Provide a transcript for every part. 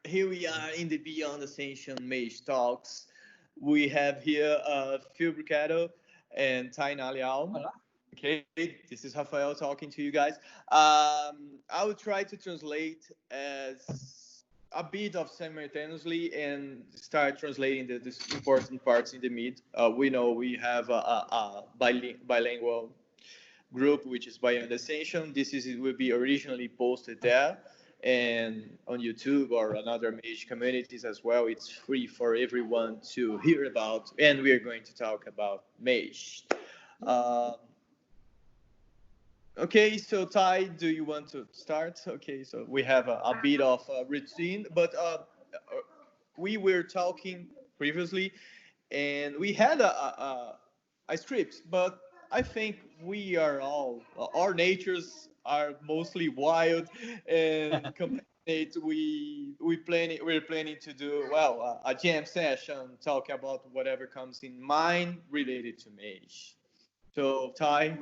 here we are in the Beyond Ascension Mage Talks. We have here Phil Brucato and Taina Leal. Okay, this is Rafael talking to you guys. I will try to translate as a bit of simultaneously and start translating the important parts in the mid. We know we have a bilingual group, which is Beyond Ascension. Will be originally posted there and on YouTube or on other mage communities as well. It's free for everyone to hear about, and we are going to talk about mage. Okay, so Ty, do you want to start? Okay, so we have a bit of a routine, but we were talking previously, and we had a script, but I think we are all, our natures are mostly wild and compassionate. We're planning to do a jam session, talk about whatever comes in mind related to mage. So Ty,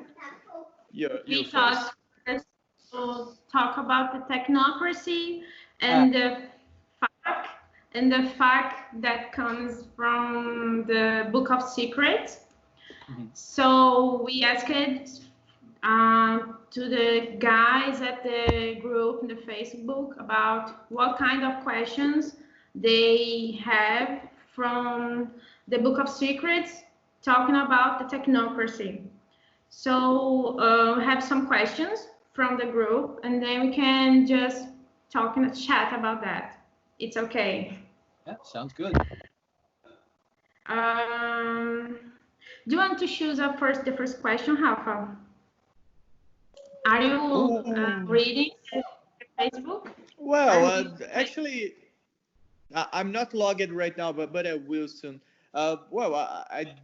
we thought first to talk about the technocracy and the fact that comes from the Book of Secrets. Mm-hmm. So we asked to the guys at the group in the Facebook about what kind of questions they have from the Book of Secrets talking about the technocracy. So we have some questions from the group, and then we can just talk in a chat about that. It's okay. Yeah, sounds good. Do you want to choose the first question, Rafa? Are you reading the Facebook? Well, actually, I'm not logged right now, but I will soon. I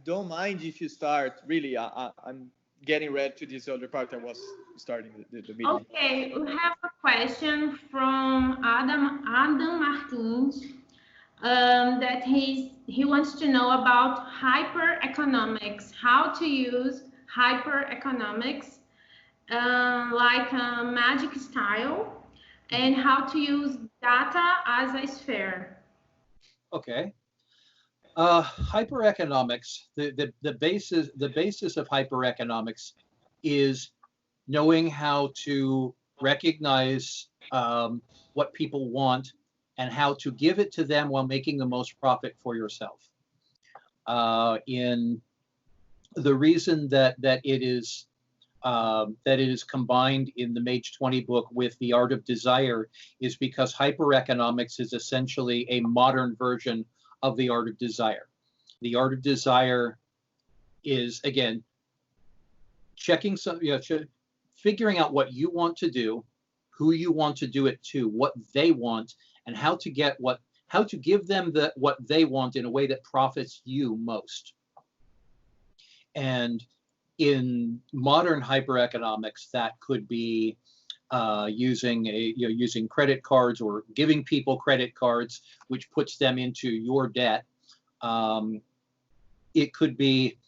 don't mind if you start. Really, I'm getting ready to this other part. I was starting the meeting. Okay, we have a question from Adam Martins. That he wants to know about hyper-economics, how to use hyper-economics like a magic style, and how to use data as a sphere. Okay. Hyper-economics, the basis of hyper-economics is knowing how to recognize what people want and how to give it to them while making the most profit for yourself. In the reason that it is combined in the Mage 20 book with the Art of Desire is because hyper-economics is essentially a modern version of the Art of Desire. The Art of Desire is, again, figuring out what you want to do, who you want to do it to, what they want, and how to give them what they want in a way that profits you most. And in modern hyper-economics, that could be using credit cards or giving people credit cards, which puts them into your debt. It could be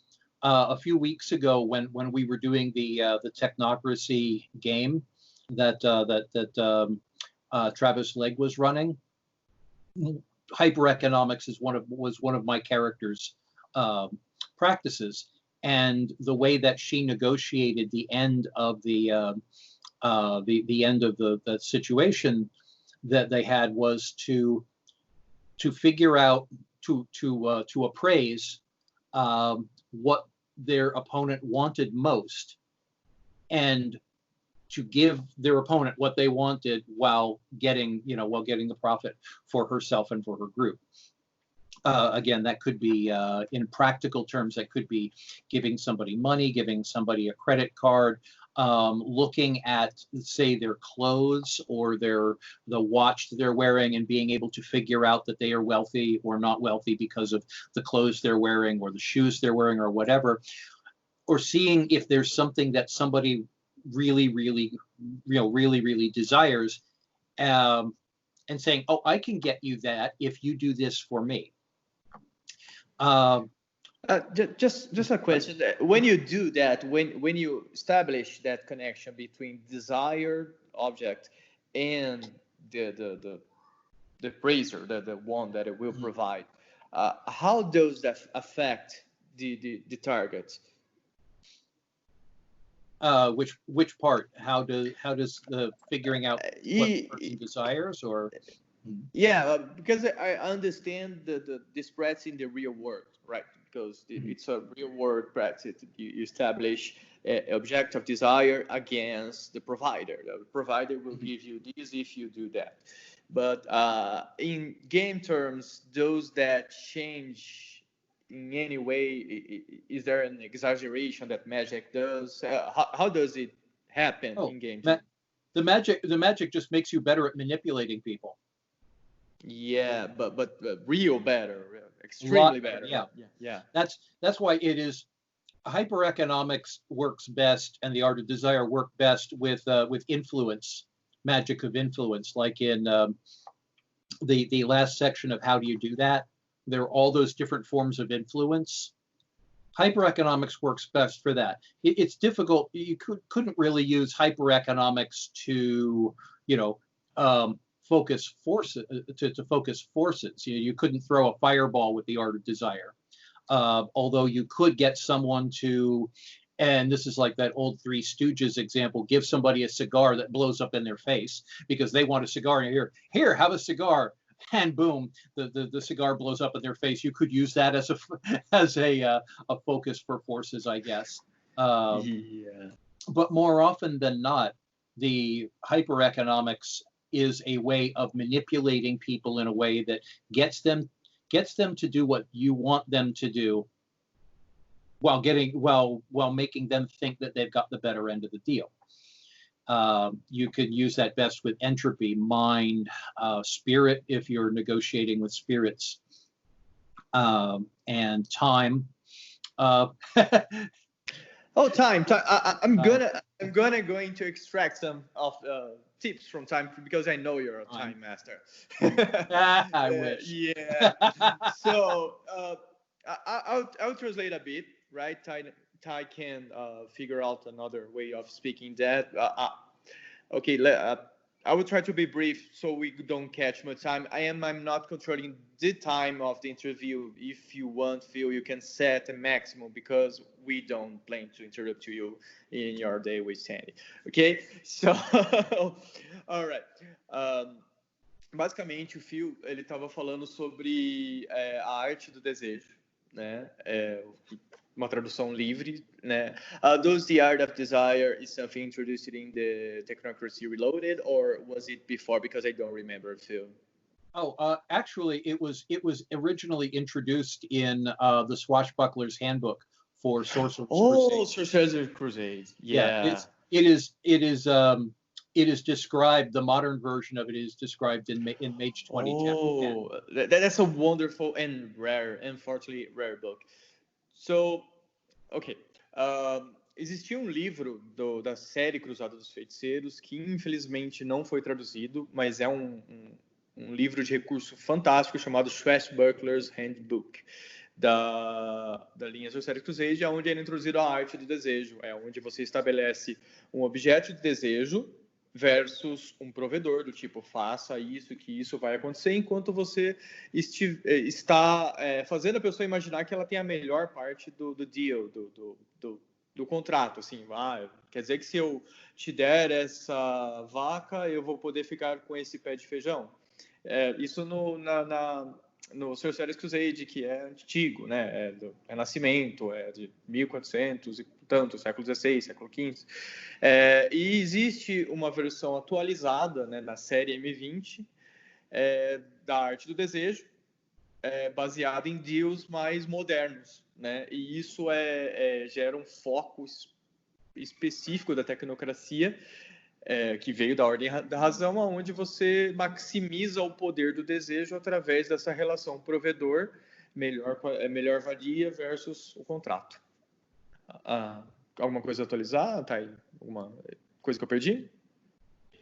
a few weeks ago when we were doing the Tecnocracy game that Travis Legg was running. Hyper-economics was one of my characters' practices, and the way that she negotiated the end of the end of the situation that they had was to figure out to appraise what their opponent wanted most, and to give their opponent what they wanted while getting the profit for herself and for her group. Again, that could be in practical terms, that could be giving somebody money, giving somebody a credit card, looking at, say, their clothes or the watch that they're wearing and being able to figure out that they are wealthy or not wealthy because of the clothes they're wearing or the shoes they're wearing or whatever, or seeing if there's something that somebody really desires, and saying, oh, I can get you that if you do this for me. Just a question. When you do that, when you establish that connection between desired object and the praiser, the one that it will provide. How does that affect the target? Which part? How does the figuring out what the person desires, or? Yeah, because I understand this practice in the real world, right? Because it's a real world practice. You establish an object of desire against the provider. The provider will give you this if you do that. But in game terms, those that change in any way, is there an exaggeration that magic does? How does it happen in game terms? The magic just makes you better at manipulating people. Yeah, but real better, extremely better. Yeah. That's why it is. Hypereconomics works best, and the art of desire work best with influence, magic of influence. Like in the last section of how do you do that, there are all those different forms of influence. Hypereconomics works best for that. It's difficult. You couldn't really use hypereconomics to, focus forces, to focus forces. You couldn't throw a fireball with the art of desire. Although you could get someone to, and this is like that old Three Stooges example, give somebody a cigar that blows up in their face because they want a cigar, and here, have a cigar, and boom, the cigar blows up in their face. You could use that as a focus for forces, I guess. But more often than not, the hypereconomics is a way of manipulating people in a way that gets them to do what you want them to do, while making them think that they've got the better end of the deal. You could use that best with entropy, mind, spirit, if you're negotiating with spirits, and time. Time. I'm going to extract some of tips from time because I know you're a time master. I wish. Yeah. So I'll translate a bit, right? Ty can figure out another way of speaking that. Okay, I will try to be brief so we don't catch much time. I'm not controlling the time of the interview. If you want, Phil, you can set a maximum because we don't plan to interrupt you in your day with Sandy. Okay? So, all right. Basicamente, o Phil, ele estava falando sobre a arte do desejo, né? Uma tradução livre, né? Does the art of desire is something introduced in the Tecnocracia Reloaded, or was it before? Because I don't remember, Phil. Actually, it was originally introduced in the Swashbuckler's Handbook for Sorcerer's Crusade. Oh, Sorcerer's Crusade. Yeah. It is described. The modern version of it is described in Mage 20. Oh, that's a wonderful and unfortunately rare book. So, ok. Existia livro da série Cruzada dos Feiticeiros que infelizmente não foi traduzido, mas é um livro de recurso fantástico chamado Swashbuckler's Handbook da linha Sociais Crusade, onde é introduzido a arte do desejo, onde você estabelece um objeto de desejo versus um provedor do tipo faça isso, que isso vai acontecer, enquanto você está fazendo a pessoa imaginar que ela tem a melhor parte do deal, do contrato, assim, quer dizer que se eu te der essa vaca, eu vou poder ficar com esse pé de feijão. Isso no Sorcerer's Crusade, que é antigo, né? Do Renascimento, de 1400 e tanto, século XVI, século XV. E existe uma versão atualizada, né, na série M20 da Arte do Desejo, baseada em deals mais modernos, né? E isso gera um foco específico da tecnocracia, que veio da ordem da razão, onde você maximiza o poder do desejo através dessa relação provedor, melhor valia versus o contrato. Alguma coisa a atualizar, Thay? Alguma coisa que eu perdi?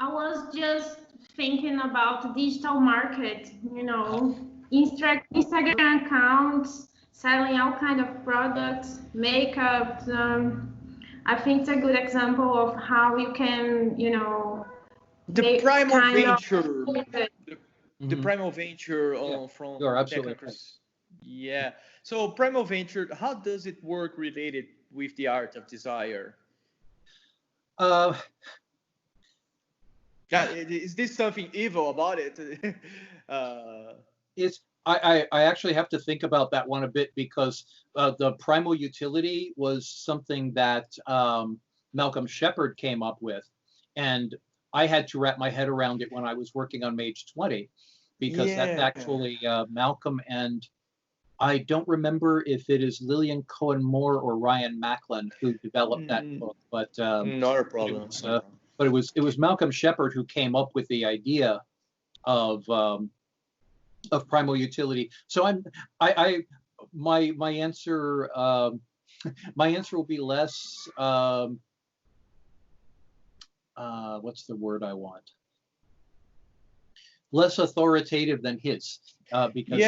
I was just thinking about digital market, Instagram accounts, selling all kind of products, makeup. I think it's a good example of how you can, the Primal Venture. the Primal Venture from Tecnocracia. Yeah. So Primal Venture, how does it work related with the art of desire? Is this something evil about it? I actually have to think about that one a bit, because the Primal Utility was something that Malcolm Shepard came up with, and I had to wrap my head around it when I was working on Mage 20, because that's actually Malcolm, and I don't remember if it is Lillian Cohen Moore or Ryan Macklin who developed that book, but not a problem. But it was Malcolm Shepard who came up with the idea of Primal Utility. So my answer will be less what's the word I want? Less authoritative than his, because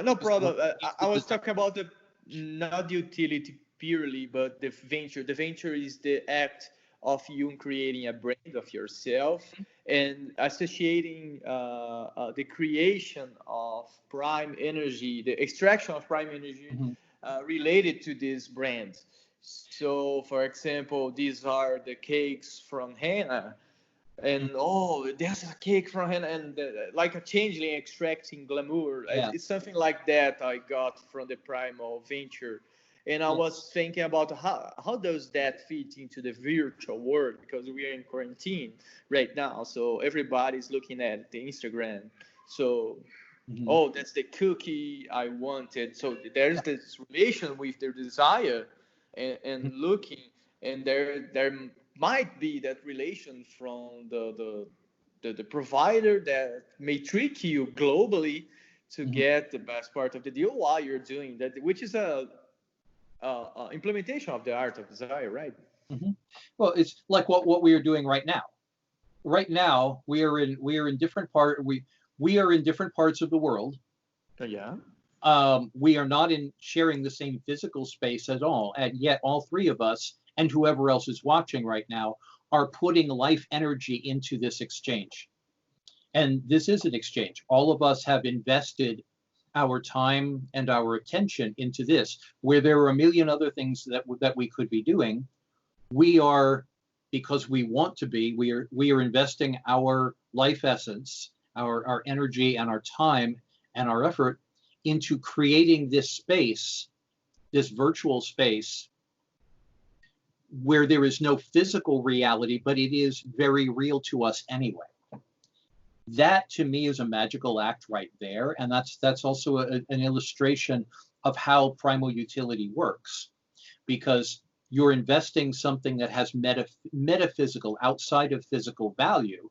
no problem. I was talking about not the utility purely, but the venture. The venture is the act of you creating a brand of yourself and associating the creation of prime energy, the extraction of prime energy related to this brand. So, for example, these are the cakes from Hannah, and there's a cake from Hannah, and like a changeling extracting glamour. It's something like that I got from the Primal Venture. And I was thinking about how does that fit into the virtual world, because we are in quarantine right now, so everybody's looking at the Instagram. So, that's the cookie I wanted. So there's this relation with their desire and looking, and there might be that relation from the provider that may trick you globally to get the best part of the deal while you're doing that, which is a implementation of the art of desire, right? Well, it's like what we are doing right now. Right now, we are in different parts of the world. We are not sharing the same physical space at all, and yet all three of us and whoever else is watching right now are putting life energy into this exchange. And this is an exchange. All of us have invested our time and our attention into this, where there are a million other things that we could be doing. We are, because we want to be, we are investing our life essence, our energy and our time and our effort into creating this space, this virtual space, where there is no physical reality, but it is very real to us anyway. That to me is a magical act right there, and that's also an illustration of how Primal Utility works, because you're investing something that has metaphysical, outside of physical value,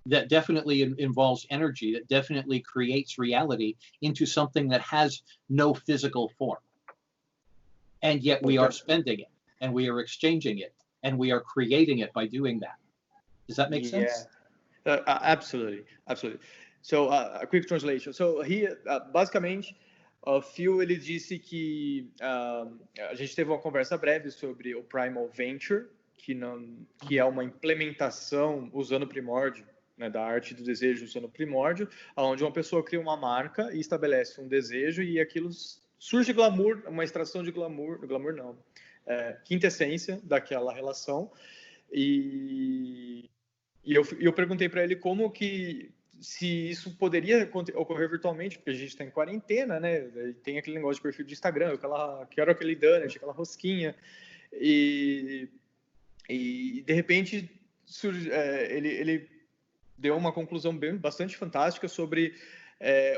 that definitely involves energy, that definitely creates reality into something that has no physical form. And yet we are spending it, and we are exchanging it, and we are creating it by doing that. Does that make sense? Absolutely. So, a quick translation. So, here, basicamente, o Phil, ele disse que a gente teve uma conversa breve sobre o Primal Venture, que é uma implementação usando o primórdio, né, da arte do desejo usando o primórdio, onde uma pessoa cria uma marca e estabelece um desejo, e aquilo surge glamour, uma extração de glamour não, quintessência daquela relação. E eu perguntei para ele como que, se isso poderia ocorrer virtualmente, porque a gente está em quarentena, né? Tem aquele negócio de perfil de Instagram, quero aquele donut, aquela rosquinha, e de repente ele deu uma conclusão bastante fantástica sobre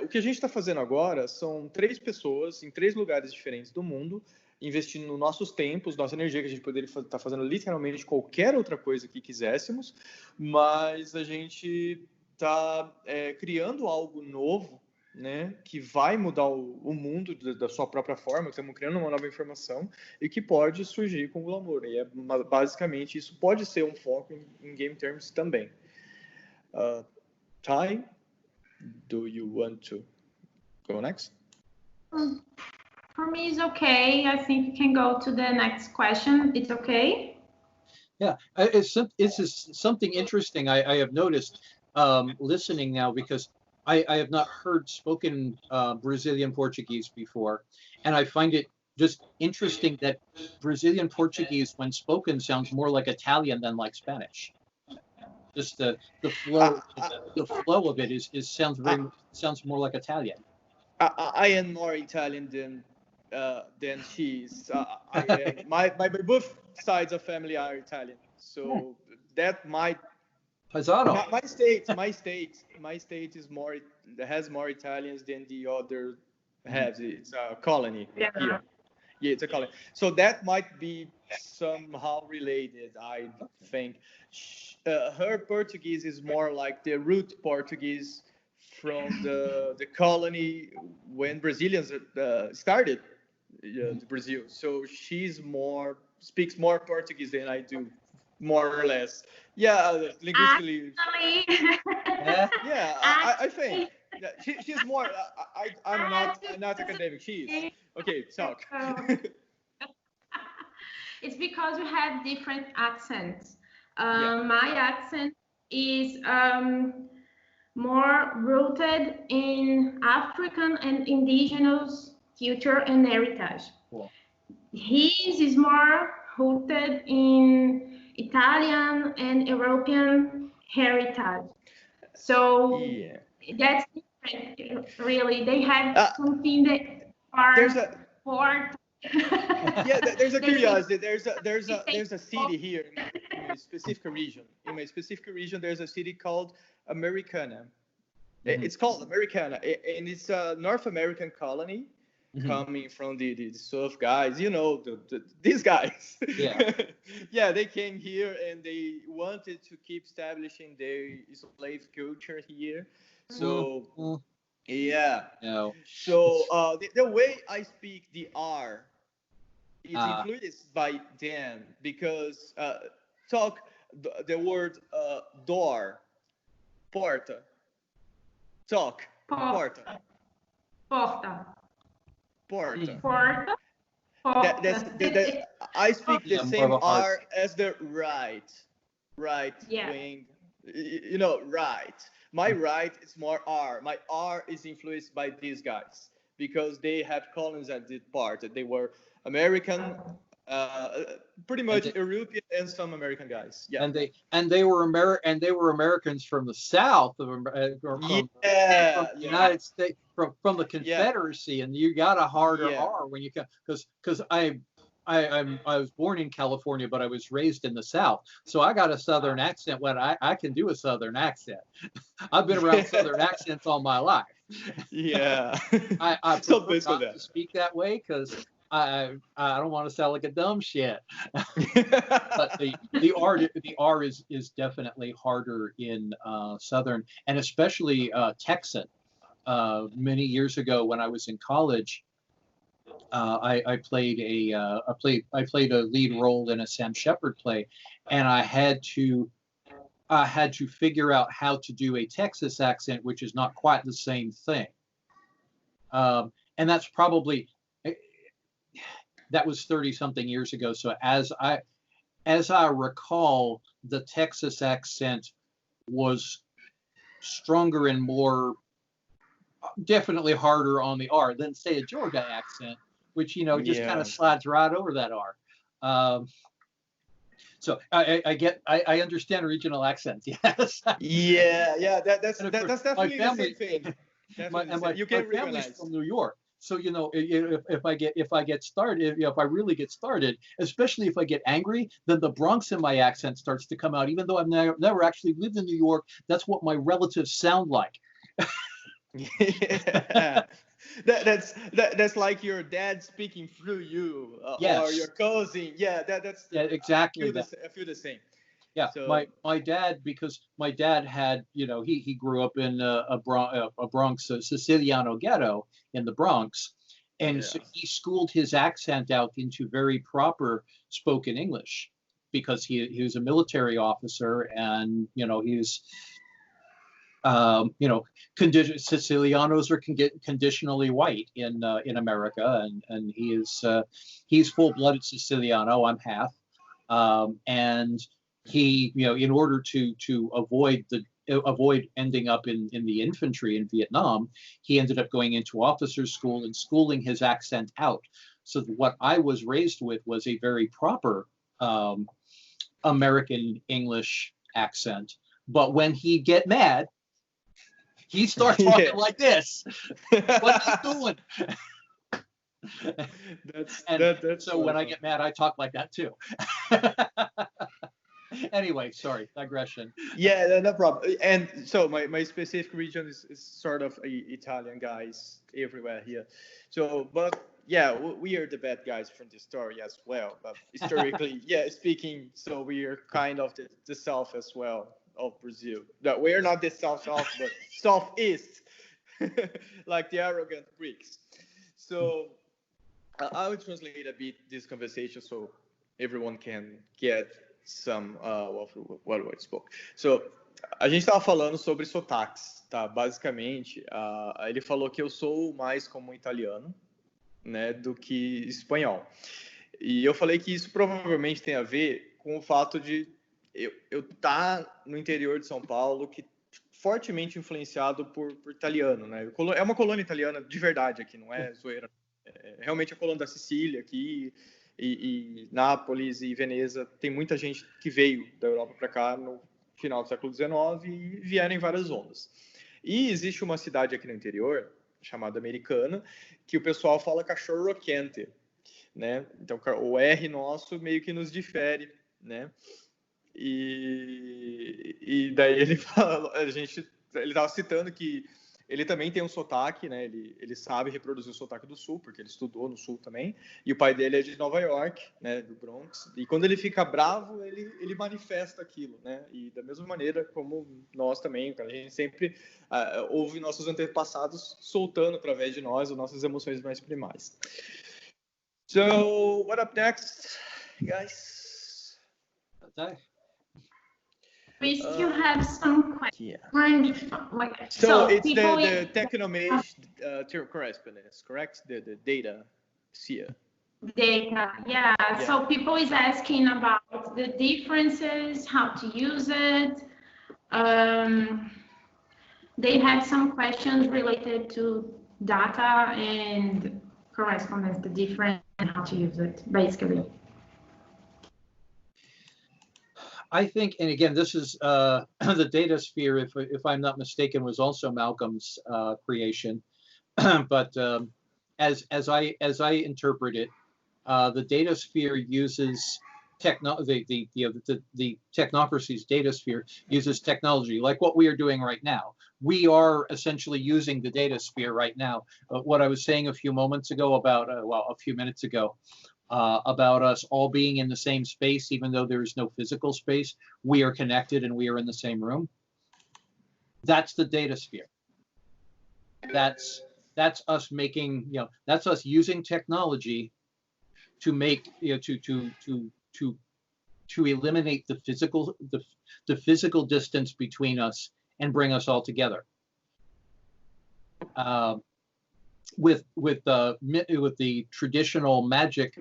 o que a gente está fazendo agora. São 3 pessoas em 3 lugares diferentes do mundo, investindo nos nossos tempos, nossa energia, que a gente poderia estar fazendo literalmente qualquer outra coisa que quiséssemos, mas a gente está criando algo novo, né, que vai mudar o mundo da sua própria forma. Estamos criando uma nova informação e que pode surgir com glamour. E basicamente isso pode ser um foco em game terms também. Ty, do you want to go next? For me, it's okay. I think you can go to the next question. It's okay? Yeah, it's something interesting I have noticed listening now, because I have not heard spoken Brazilian Portuguese before, and I find it just interesting that Brazilian Portuguese, when spoken, sounds more like Italian than like Spanish. Just the flow of it is sounds more like Italian. I am more Italian than she is. My both sides of family are Italian, so that might. My state is more, has more Italians than the other has. It's a colony here. Yeah, it's a colony. So that might be somehow related, I think. Her Portuguese is more like the root Portuguese from the colony when Brazilians started Brazil. So speaks more Portuguese than I do, more or less. Yeah, linguistically. Yeah, I think she's more. I'm not academic. She is. Okay, talk. It's because you have different accents. My accent is more rooted in African and indigenous culture and heritage. Cool. His is more rooted in Italian and European heritage. So that's different, really. They have something that are there's a curiosity. There's a city here in a specific region. In my specific region, there's a city called Americana. It's called Americana, and it's a North American colony coming from the surf guys. You know, these guys. Yeah. Yeah, they came here and they wanted to keep establishing their slave culture here. So yeah. No. So the way I speak the R is influenced by them because talk the word door, porta, talk, porta. Porta. I speak the same R as the right wing. You know, right. My right is more R. My R is influenced by these guys because they have colonies at this part. They were American, pretty much European, and some American guys. Yeah. And they were Americans from the South of from the United States, from the Confederacy, and you got a harder R when you come because I was born in California, but I was raised in the South, so I got a Southern accent. When I can do a Southern accent, I've been around Southern accents all my life. Yeah, I prefer not to speak that way because I don't want to sound like a dumb shit. But the R is definitely harder in Southern, and especially Texan. Many years ago when I was in college, I played a lead role in a Sam Shepard play, and I had to figure out how to do a Texas accent, which is not quite the same thing. And that's probably that was 30-something years ago. So as I recall, the Texas accent was stronger and more definitely harder on the R than say a Georgia accent, which just kind of slides right over that R. So I understand regional accents. Yes. That's definitely the same thing. My family's from New York, so if I get started, if I really get started, especially if I get angry, then the Bronx in my accent starts to come out, even though I've never actually lived in New York. That's what my relatives sound like. That's like your dad speaking through you, or your cousin. That's exactly. I feel the same. Yeah, so, my dad, because my dad had, he grew up in a Bronx Siciliano ghetto in the Bronx, and so he schooled his accent out into very proper spoken English because he was a military officer, and he's Sicilianos are conditionally white in America, and he's full-blooded Siciliano. I'm half, and he, in order to avoid avoid ending up in the infantry in Vietnam, he ended up going into officers' school and schooling his accent out. So what I was raised with was a very proper American English accent. But when he'd get mad, he starts talking like this. What are you doing? So when I get mad, I talk like that too. Anyway, sorry, digression. Yeah, no problem. And so my specific region is sort of Italian guys everywhere here. So, but yeah, we are the bad guys from the story as well. But historically, yeah, speaking, so we are kind of the south as well of Brazil. No, we're not the south, but southeast, like the arrogant Greeks. So I will translate a bit this conversation so everyone can get some what I spoke. So a gente estava falando sobre sotaques, tá? Basicamente, ele falou que eu sou mais como italiano, né, do que espanhol. E eu falei que isso provavelmente tem a ver com o fato de eu estar no interior de São Paulo, que fortemente influenciado por italiano, né? É uma colônia italiana de verdade aqui, não é zoeira. É realmente a colônia da Sicília aqui, e Nápoles e Veneza, tem muita gente que veio da Europa para cá no final do século XIX e vieram em várias ondas. E existe uma cidade aqui no interior, chamada Americana, que o pessoal fala cachorro quente, né? Então o R nosso meio que nos difere, né? E daí ele fala, ele estava citando que ele também tem um sotaque, né? Ele sabe reproduzir o sotaque do Sul, porque ele estudou no Sul também. E o pai dele é de Nova York, né? Do Bronx. E quando ele fica bravo, ele manifesta aquilo, né? E da mesma maneira como nós também, a gente sempre ouve nossos antepassados soltando através de nós as nossas emoções mais primais. So, what up next, guys? Okay. We still have some questions. Yeah. So it's the Tecnocracia correspondence, correct? The data sphere. Data, yeah. So people is asking about the differences, how to use it. They have some questions related to data and correspondence, the difference and how to use it, basically. I think, and again, this is the data sphere, if I'm not mistaken, was also Malcolm's creation. But as I interpret it, the data sphere uses the Tecnocracy's data sphere uses technology, like what we are doing right now. We are essentially using the data sphere right now. What I was saying a few moments ago about, a few minutes ago, about us all being in the same space, even though there is no physical space, we are connected and we are in the same room. That's the data sphere. That's us making, that's us using technology to make, to eliminate the physical distance between us and bring us all together. With the traditional magic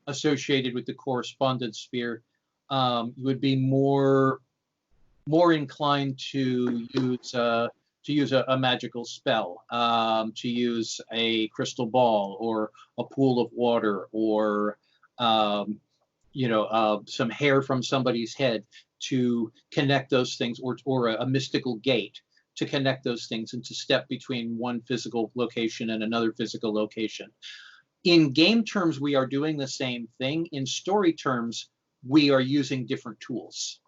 associated with the correspondence sphere, you would be more inclined to use a magical spell, to use a crystal ball or a pool of water, or some hair from somebody's head to connect those things, or a mystical gate to connect those things and to step between one physical location and another physical location. In game terms, we are doing the same thing. In story terms, we are using different tools.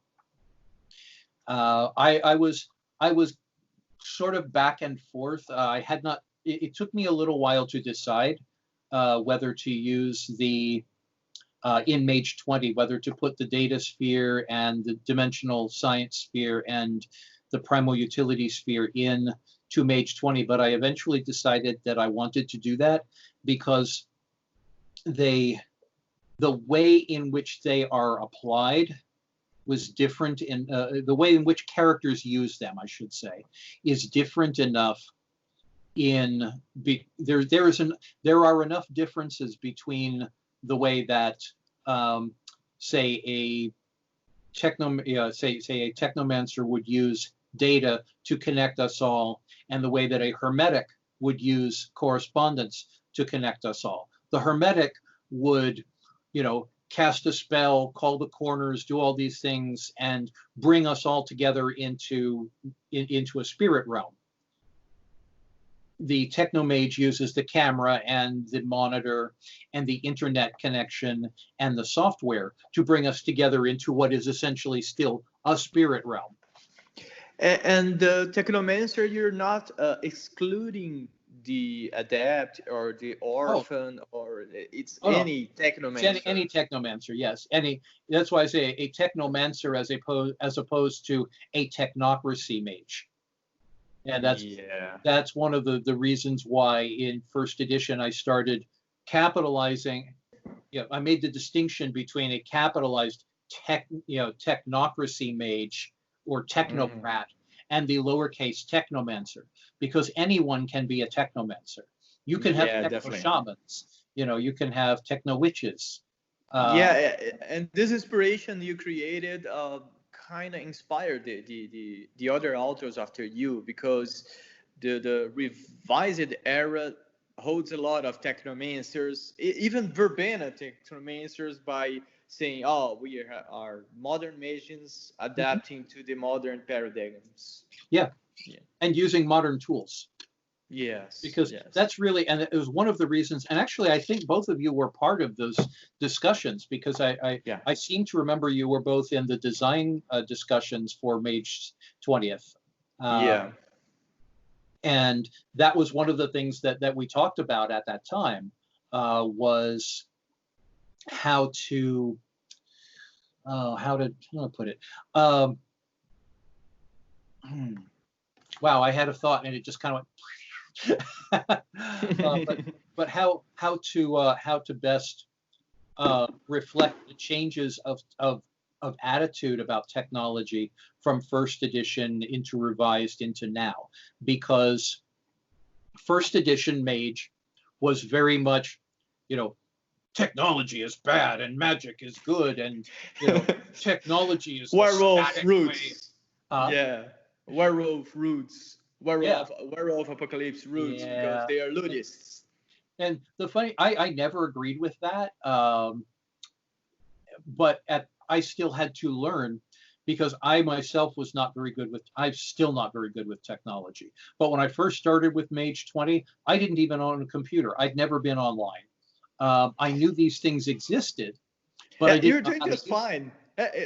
I was sort of back and forth. It took me a little while to decide whether to use the in Mage 20, whether to put the data sphere and the dimensional science sphere and the primal utility sphere in to Mage 20, but I eventually decided that I wanted to do that because the way in which they are applied was different, in the way in which characters use them, I should say, is different enough. There are enough differences between the way that say a technomancer would use data to connect us all, and the way that a hermetic would use correspondence to connect us all. The hermetic would, cast a spell, call the corners, do all these things, and bring us all together into a spirit realm. The technomage uses the camera and the monitor and the internet connection and the software to bring us together into what is essentially still a spirit realm. And the technomancer, you're not excluding the adept or the orphan, or it's any technomancer. It's any technomancer, yes. That's why I say a technomancer as opposed to a technocracy mage. And that's one of the reasons why in first edition I started capitalizing. I made the distinction between a capitalized technocracy mage or technocrat and the lowercase technomancer, because anyone can be a technomancer. You can have techno shamans, you can have techno witches. And this inspiration you created kind of inspired the other authors after you, because the revised era holds a lot of technomancers, even verbena technomancers, by saying, we are modern mages adapting to the modern paradigms. Yeah. And using modern tools. Yes. Because that's really, and it was one of the reasons, and actually I think both of you were part of those discussions, because I seem to remember you were both in the design discussions for Mage 20th. And that was one of the things that we talked about at that time, was how to put it. Wow, I had a thought and it just kind of went. But how to best reflect the changes of attitude about technology from first edition into revised into now, because first edition Mage was very much, technology is bad and magic is good, and technology is werewolf roots. Werewolf roots. Werewolf apocalypse roots, because they are ludists. And the funny, I never agreed with that, but I still had to learn, because I myself was not very good with, I'm still not very good with technology. But when I first started with Mage 20, I didn't even own a computer. I'd never been online. I knew these things existed, but I didn't. You're doing just fine.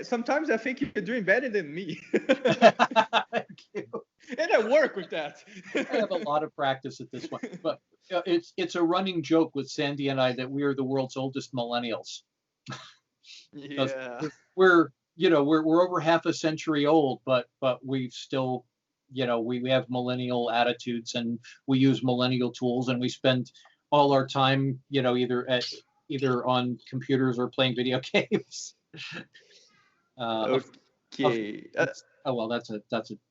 Sometimes I think you're doing better than me. Thank you. And I work with that. I have a lot of practice at this point, but it's a running joke with Sandy and I that we are the world's oldest millennials. We're over half a century old, but we've still, we have millennial attitudes, and we use millennial tools, and we spend all our time, either on computers or playing video games. Okay. Well, that's a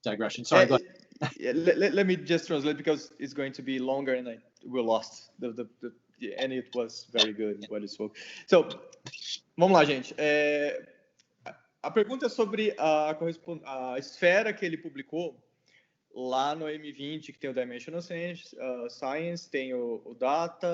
digression. Sorry. Go ahead. Let me just translate, because it's going to be longer, and we lost and it was very good what you spoke. So, vamos lá, gente. A pergunta é sobre a esfera que ele publicou lá no M20, que tem o Dimensional Science, tem o Data,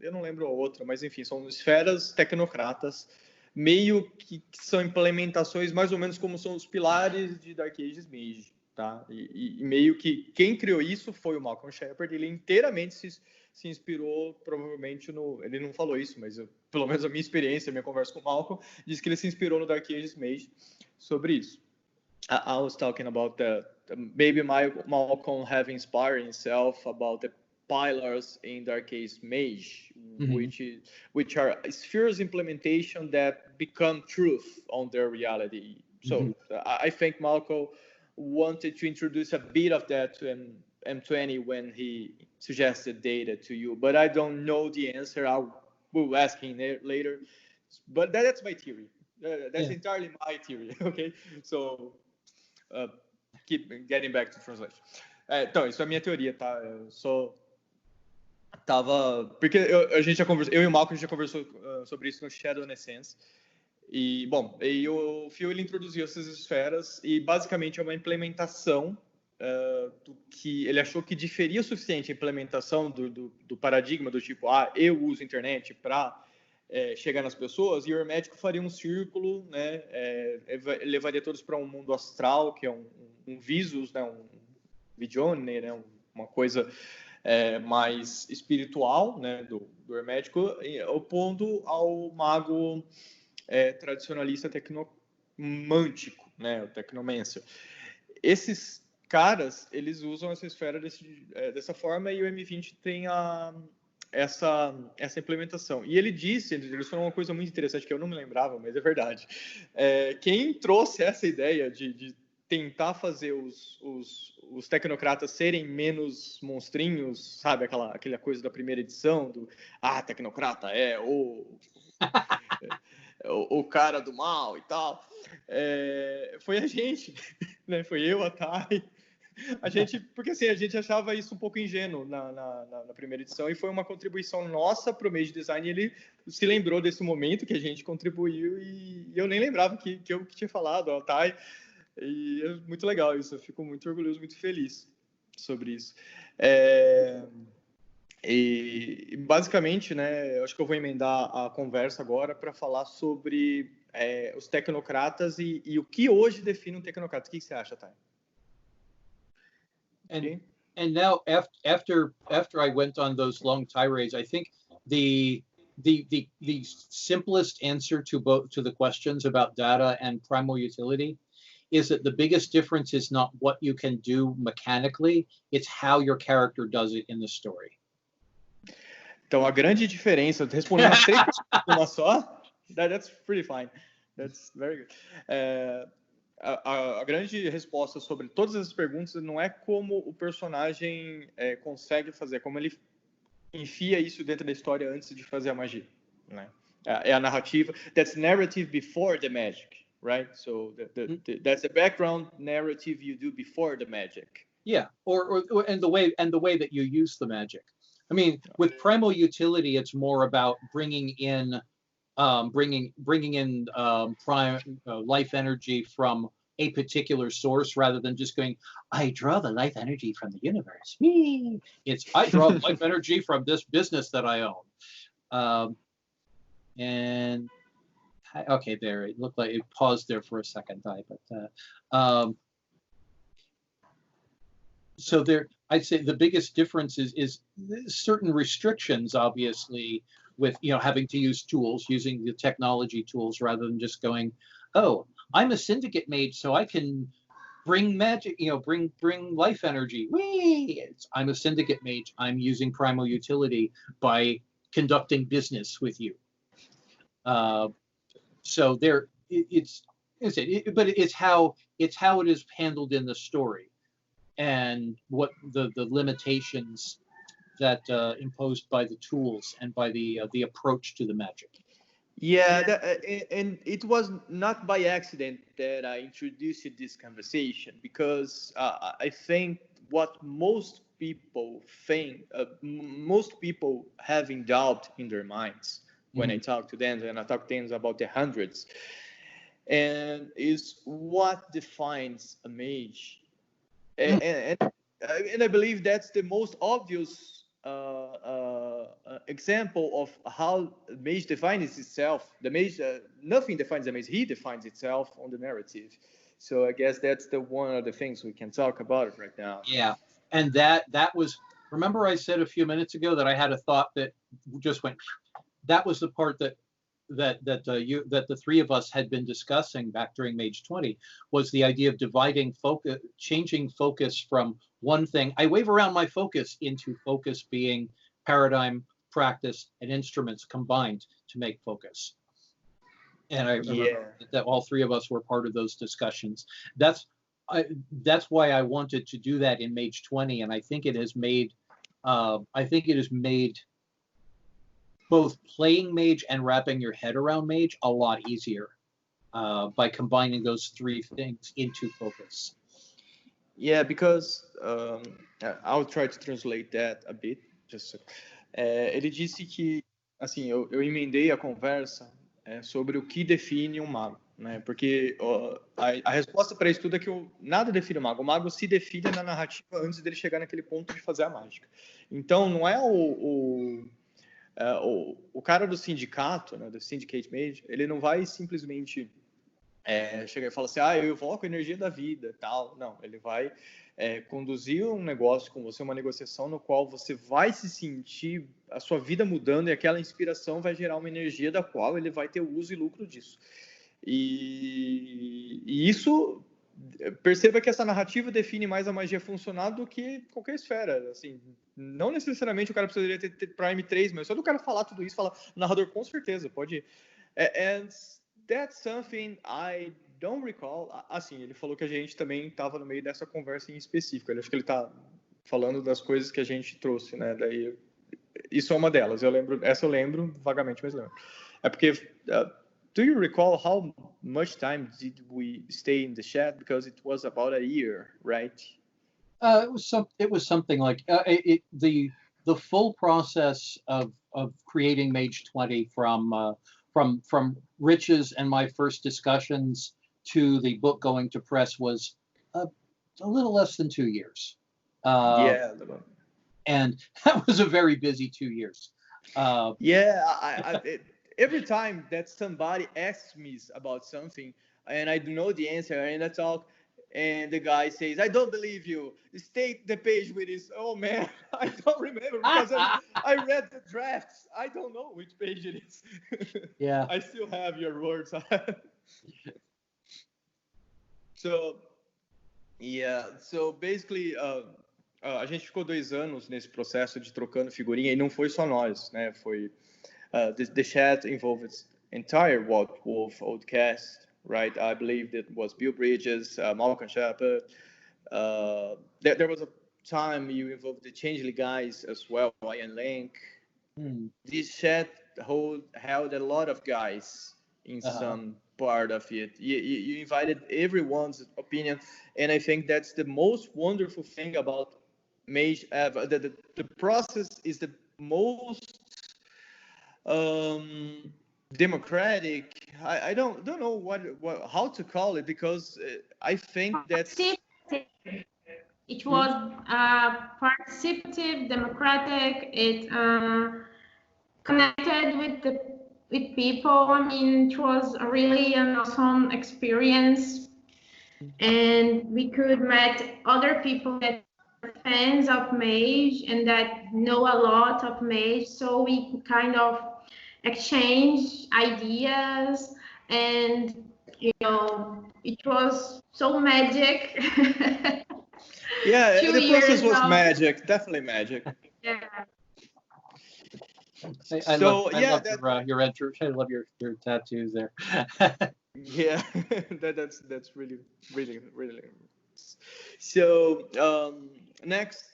eu não lembro a outra, mas enfim, são esferas tecnocratas, meio que são implementações mais ou menos como são os pilares de Dark Ages Mage, tá? E meio que quem criou isso foi o Malcolm Shepard. Ele inteiramente se inspirou, provavelmente, ele não falou isso, mas pelo menos a minha experiência, a minha conversa com o Malcolm, diz que ele se inspirou no Dark Ages Mage sobre isso. I was talking about maybe Malcolm have inspired himself about the pillars in Dark Ages Mage, which are spheres implementation that become truth on their reality. So I think Malcolm wanted to introduce a bit of that to M20 when he suggested data to you, but I don't know the answer. I will ask him later. But that's my theory. That's entirely my theory. Okay, so keep getting back to translation. Então, isso é a minha teoria, tá? Eu só tava, porque a gente já conversou, eu e o Malcolm já conversou sobre isso no Shadow Essence, E, bom, e o Phil ele introduziu essas esferas e basicamente é uma implementação do que ele achou que diferia o suficiente a implementação do paradigma do tipo, eu uso a internet para chegar nas pessoas, e o hermético faria um círculo, né, levaria todos para um mundo astral, que é um visus, né, um vigione, né, uma coisa mais espiritual, né, do hermético, opondo ao mago tradicionalista tecnomântico, né, o Tecnomancer. Esses caras, eles usam essa esfera dessa forma, e o M20 tem essa implementação. E ele disse, eles falaram uma coisa muito interessante que eu não me lembrava, mas é verdade. Quem trouxe essa ideia de tentar fazer os tecnocratas serem menos monstrinhos, sabe, aquela coisa da primeira edição, tecnocrata é o cara do mal e tal, foi a gente, né? Foi eu, a Thay, porque assim, a gente achava isso um pouco ingênuo na primeira edição, e foi uma contribuição nossa para o mês de design, e ele se lembrou desse momento que a gente contribuiu, e eu nem lembrava que eu tinha falado, a Thay, e é muito legal isso, eu fico muito orgulhoso, muito feliz sobre isso. E basicamente, né, eu acho que eu vou emendar a conversa agora para falar sobre os tecnocratas e o que hoje define um tecnocrata. O que você acha, Thay? And now after I went on those long tirades, I think the simplest answer to the questions about data and primal utility is that the biggest difference is not what you can do mechanically, it's how your character does it in the story. Então, a grande diferença, respondendo as 3 perguntas uma só, that's pretty fine. That's very good. A grande resposta sobre todas as perguntas não é como o personagem consegue fazer, como ele enfia isso dentro da história antes de fazer a magia, né? É a narrativa. That's narrative before the magic, right? So that's the background narrative you do before the magic. Yeah, and the way that you use the magic. I mean, with primal utility, it's more about bringing in life energy from a particular source, rather than just going, I draw the life energy from the universe. It's I draw life energy from this business that I own. And okay, there it looked like it paused there for a second, but so there, I'd say the biggest difference is certain restrictions, obviously, with having to use tools, using the technology tools, rather than just going, oh, I'm a syndicate mage, so I can bring magic, bring life energy. I'm a syndicate mage. I'm using primal utility by conducting business with you. So there, but it's how it is handled in the story, and what the limitations that imposed by the tools and by the approach to the magic. Yeah, and it was not by accident that I introduced this conversation, because I think what most people have in doubt in their minds when I talk to them, and I talk to them about the hundreds, and is what defines a mage. And I believe that's the most obvious example of how the mage defines itself. The mage, nothing defines the mage. He defines itself on the narrative. So I guess that's one of the things we can talk about right now. Yeah, and that was. Remember, I said a few minutes ago that I had a thought that just went. That was the part that the three of us had been discussing back during Mage 20, was the idea of dividing focus, changing focus from one thing. I wave around my focus into focus being paradigm, practice, and instruments combined to make focus. And I remember that all three of us were part of those discussions. That's why I wanted to do that in Mage 20, and I think it has made both playing mage and wrapping your head around mage a lot easier by combining those three things into focus. Yeah, because I'll try to translate that a bit. Ele disse que, assim, eu emendei a conversa sobre o que define um mago, né? Porque a resposta para isso tudo é que nada define o mago. O mago se define na narrativa antes dele chegar naquele ponto de fazer a mágica. Então, não é o cara do sindicato, né, do Syndicate Mage, ele não vai simplesmente chegar e falar assim, eu evoco a energia da vida, tal. Não, ele vai conduzir um negócio com você, uma negociação no qual você vai se sentir a sua vida mudando e aquela inspiração vai gerar uma energia da qual ele vai ter uso e lucro disso. E isso, perceba que essa narrativa define mais a magia funcional do que qualquer esfera, assim, não necessariamente o cara precisaria ter Prime 3, mas só do cara falar tudo isso, falar, o narrador com certeza pode... And that's something I don't recall. Assim, ele falou que a gente também estava no meio dessa conversa em específico. Acho que ele está falando das coisas que a gente trouxe, né? Daí, isso é uma delas. Essa eu lembro vagamente, mas lembro. É porque, do you recall how much time did we stay in the chat? Because it was about a year, right? It was something like the full process of creating Mage 20 from Rich's and my first discussions to the book going to press was a little less than 2 years. And that was a very busy 2 years. Every time that somebody asks me about something and I don't know the answer and I talk, and the guy says, I don't believe you. State the page with this. Oh, man, I don't remember because I read the drafts. I don't know which page it is. Yeah. I still have your words. So basically, a gente ficou 2 anos nesse processo de trocando figurinha e não foi só nós, né? Foi the chat involved entire Wolf old cast. Right, I believe that was Bill Bridges, Malcolm Shepard. There was a time you involved the Changeley guys as well, Ian Link. This chat held a lot of guys in some part of it. You invited everyone's opinion, and I think that's the most wonderful thing about Mage. The process is the most democratic. I don't know how to call it, because I think that's it was participative, democratic. It connected with people. I mean, it was really an awesome experience, and we could meet other people that are fans of Mage and that know a lot of Mage, so we kind of exchange ideas, and it was so magic. The process was magic, definitely magic. I love your entry. I love your tattoos there. That's really, really, really. So next,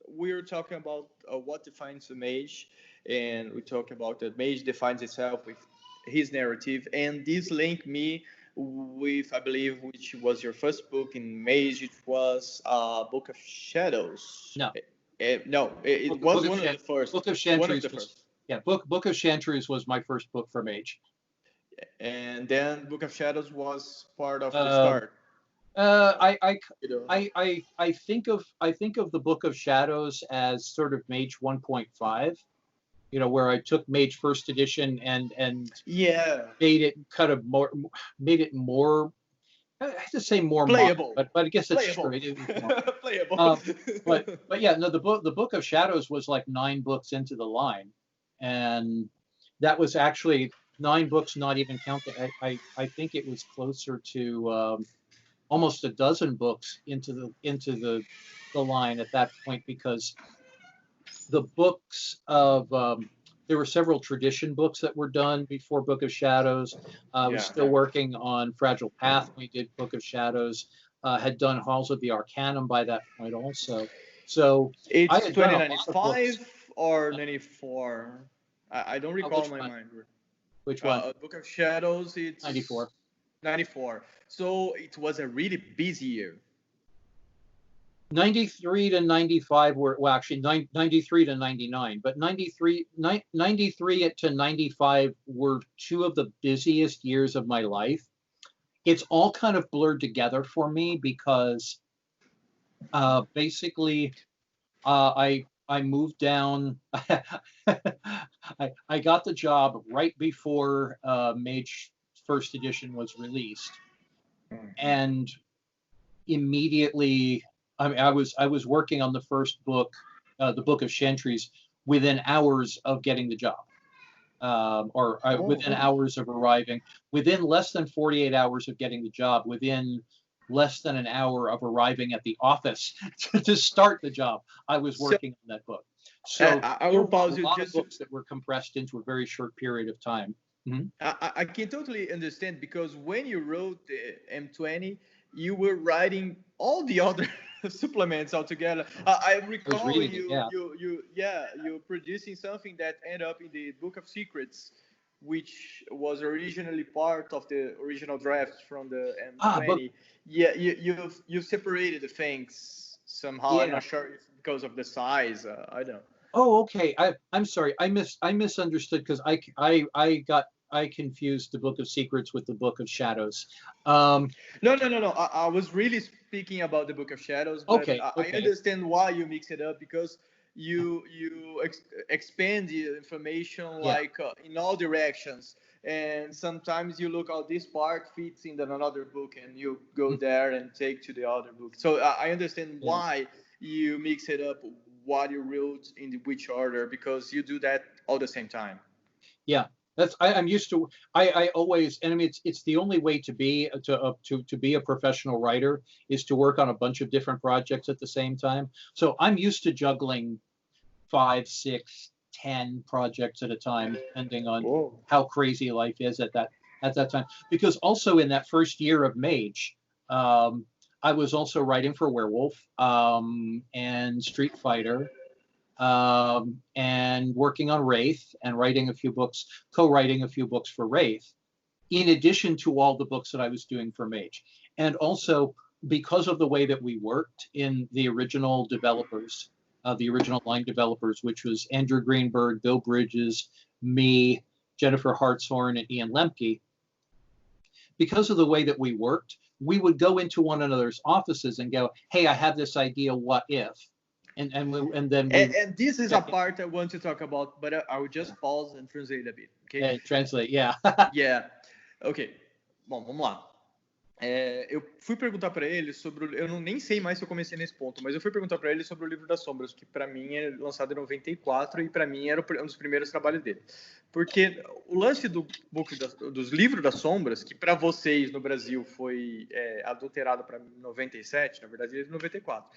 we're talking about what defines a mage, and we talk about that mage defines itself with his narrative, and this linked me with, I believe, which was your first book in Mage. It was Book of Shadows. No. It was one of the first. Book of Chantries. Book of Chantries was my first book for Mage. And then Book of Shadows was part of the start. I think of the Book of Shadows as sort of Mage 1.5. Where I took Mage First Edition and made it more. I have to say more playable, but I guess it's true. It is more. Playable. The Book of Shadows was like 9 books into the line, and that was actually 9 books, not even counting. I think it was closer to almost a dozen books into the line at that point, because the books of there were several tradition books that were done before Book of Shadows. I was still working on Fragile Path when we did Book of Shadows. Had done Halls of the Arcanum by that point also. So it's 2095 or 94. I don't recall in my mind. Which one? Book of Shadows. It's 94. 94. So it was a really busy year. 93 to 95 were, well, actually 93 to 99, but 93 to 95 were two of the busiest years of my life. It's all kind of blurred together for me because basically I moved down. I got the job right before Mage first edition was released, and immediately I was working on the first book, the Book of Chantries, within hours of getting the job, within hours of arriving, within less than 48 hours of getting the job, within less than an hour of arriving at the office to start the job. I was working on that book. So I will pause you. A lot of books that were compressed into a very short period of time. Mm-hmm. I can totally understand, because when you wrote the M20, you were writing all the other supplements altogether. I recall you producing something that ended up in the Book of Secrets, which was originally part of the original draft from the M20. You separated the things somehow. Yeah. I'm not sure if because of the size. I don't know. Oh, okay. I'm sorry. I misunderstood, because I confused the Book of Secrets with the Book of Shadows. No. I was really speaking about the Book of Shadows. But okay. I understand why you mix it up, because you expand the information in all directions, and sometimes you look how this part fits in another book, and you go there and take to the other book. So I understand why you mix it up, what you wrote in which order, because you do that all the same time. Yeah. I'm used to. I always, and I mean, it's the only way to be a professional writer, is to work on a bunch of different projects at the same time. So I'm used to juggling 5, 6, 10 projects at a time, depending on how crazy life is at that time. Because also in that first year of Mage, I was also writing for Werewolf and Street Fighter. And working on Wraith and co-writing a few books for Wraith, in addition to all the books that I was doing for Mage. And also, because of the way that we worked in the original developers, the original line developers, which was Andrew Greenberg, Bill Bridges, me, Jennifer Hartshorn, and Ian Lemke, because of the way that we worked, we would go into one another's offices and go, hey, I have this idea, what if? And this is a part I want to talk about, but I will just pause and translate a bit, okay? Translate, yeah. Yeah. Ok. Bom, vamos lá. Eu fui perguntar para ele sobre... Eu nem sei mais se eu comecei nesse ponto, mas eu fui perguntar para ele sobre o Livro das Sombras, que para mim é lançado em 94 e para mim era um dos primeiros trabalhos dele. Porque o lance dos Livros das Sombras, que para vocês no Brasil foi adulterado para 97, na verdade ele é de 94,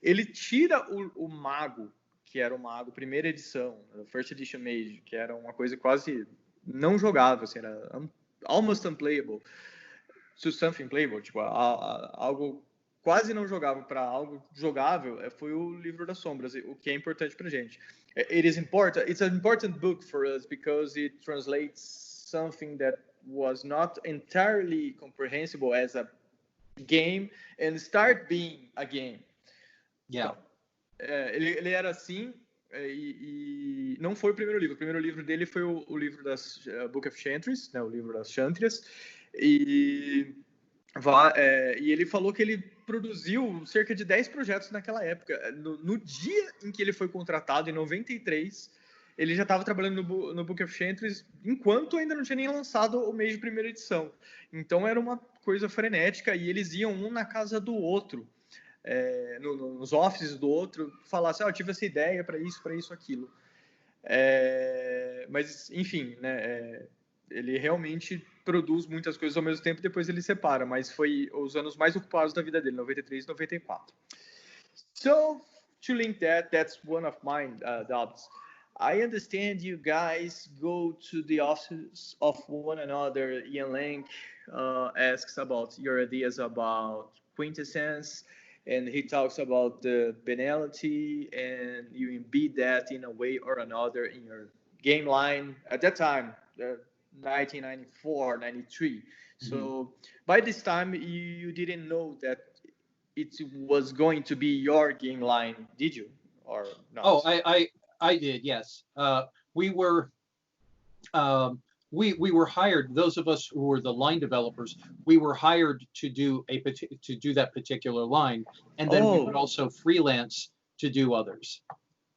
ele tira o mago, que era o mago, primeira edição, First Edition Mage, que era uma coisa quase não jogável, assim, era almost unplayable, to something playable, tipo, algo quase não jogável para algo jogável, foi o Livro das Sombras, o que é importante para gente. It's an important book for us because it translates something that was not entirely comprehensible as a game and start being a game. Yeah. Então, ele era assim, e não foi o primeiro livro. O primeiro livro dele foi o livro das Book of Chantries, né, o livro das Chantrias, e ele falou que ele produziu cerca de 10 projetos naquela época. No dia em que ele foi contratado, em 93, ele já estava trabalhando no Book of Chantries, enquanto ainda não tinha nem lançado o mês de primeira edição. Então era uma coisa frenética, e eles iam um na casa do outro, nos offices do outro, falar assim, eu tive essa ideia para isso, aquilo. Mas, enfim, né, ele realmente produz muitas coisas ao mesmo tempo, depois ele separa, mas foi os anos mais ocupados da vida dele, 93 e 94. So, to link that's one of mine doubts. I understand you guys go to the office of one another. Ian Lenk asks about your ideas about quintessence, and he talks about the banality, and you embed that in a way or another in your game line. At that time, 1994, 93. Mm-hmm. So by this time, you didn't know that it was going to be your game line, did you, or not? Oh, I did, yes. We were we were hired. Those of us who were the line developers, we were hired to do that particular line, and then we would also freelance to do others.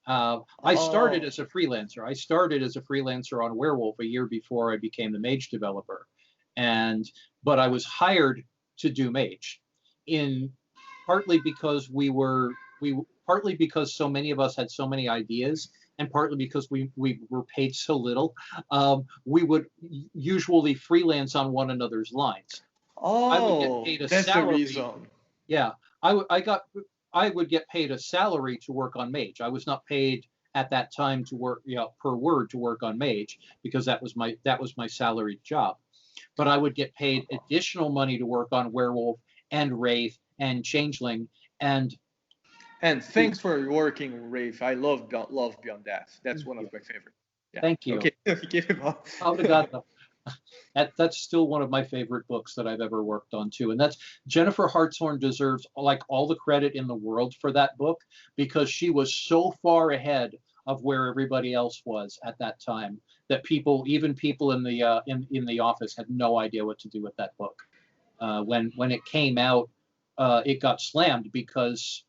I started as a freelancer. I started as a freelancer on Werewolf a year before I became the Mage developer, but I was hired to do Mage, partly because partly because so many of us had so many ideas, and partly because we were paid so little. We would usually freelance on one another's lines. I would get paid a that's salary. the reason. Yeah, I would get paid a salary to work on Mage. I was not paid at that time to work, per word to work on Mage, because that was my salaried job. But I would get paid additional money to work on Werewolf and Wraith and Changeling, and thanks for working, Wraith. I love Beyond Death. That's one of my favorite. Yeah. Thank you. Okay. Obrigado. That's still one of my favorite books that I've ever worked on too, and that's Jennifer Hartshorn deserves like all the credit in the world for that book, because she was so far ahead of where everybody else was at that time that even people in the office had no idea what to do with that book. When it came out, it got slammed because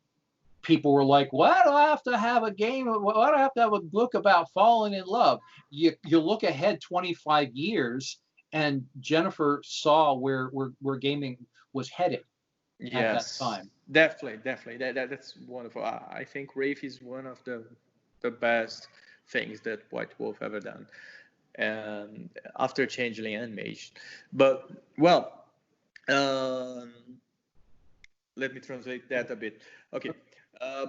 people were like, why do I have to have a game? Why do I have to have a book about falling in love? You look ahead 25 years, and Jennifer saw where gaming was headed at that time. Definitely. That's wonderful. I think Wraith is one of the best things that White Wolf ever done, and after Changeling and Mage. But well, let me translate that a bit. Okay.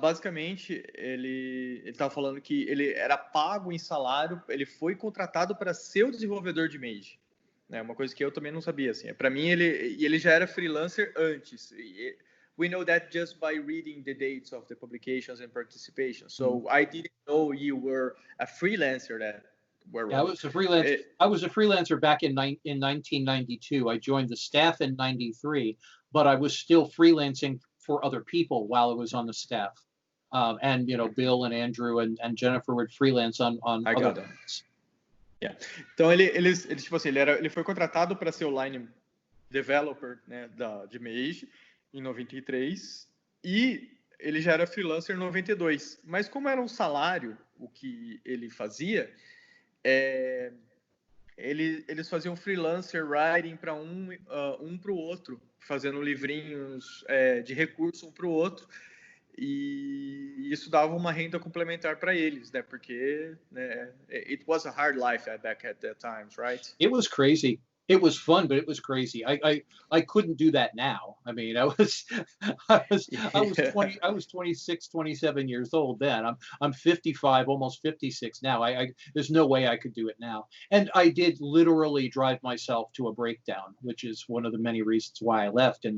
Basicamente, ele estava falando que ele era pago em salário, ele foi contratado para ser o desenvolvedor de Mage, né? Uma coisa que eu também não sabia, assim. Para mim, ele já era freelancer antes. We know that just by reading the dates of the publications and participation. So I didn't know you were a freelancer then. Yeah, I was a freelancer. I was a freelancer back in 1992. I joined the staff in 93, but I was still freelancing for other people while I was on the staff. And Bill and Andrew and Jennifer would freelance on other things. Yeah. Então ele tipo assim, ele foi contratado para ser o line developer, né, de Mage em 93, e ele já era freelancer em 92. Mas como era um salário o que ele fazia, eles faziam freelancer writing para um para o outro, fazendo livrinhos de recurso um para o outro, e isso dava uma renda complementar para eles, né? Porque it was a hard life back at that times, right? It was crazy. It was fun, but it was crazy. I couldn't do that now. I mean, I was 26, 27 years old then. I'm 55, almost 56 now. There's no way I could do it now. And I did literally drive myself to a breakdown, which is one of the many reasons why I left in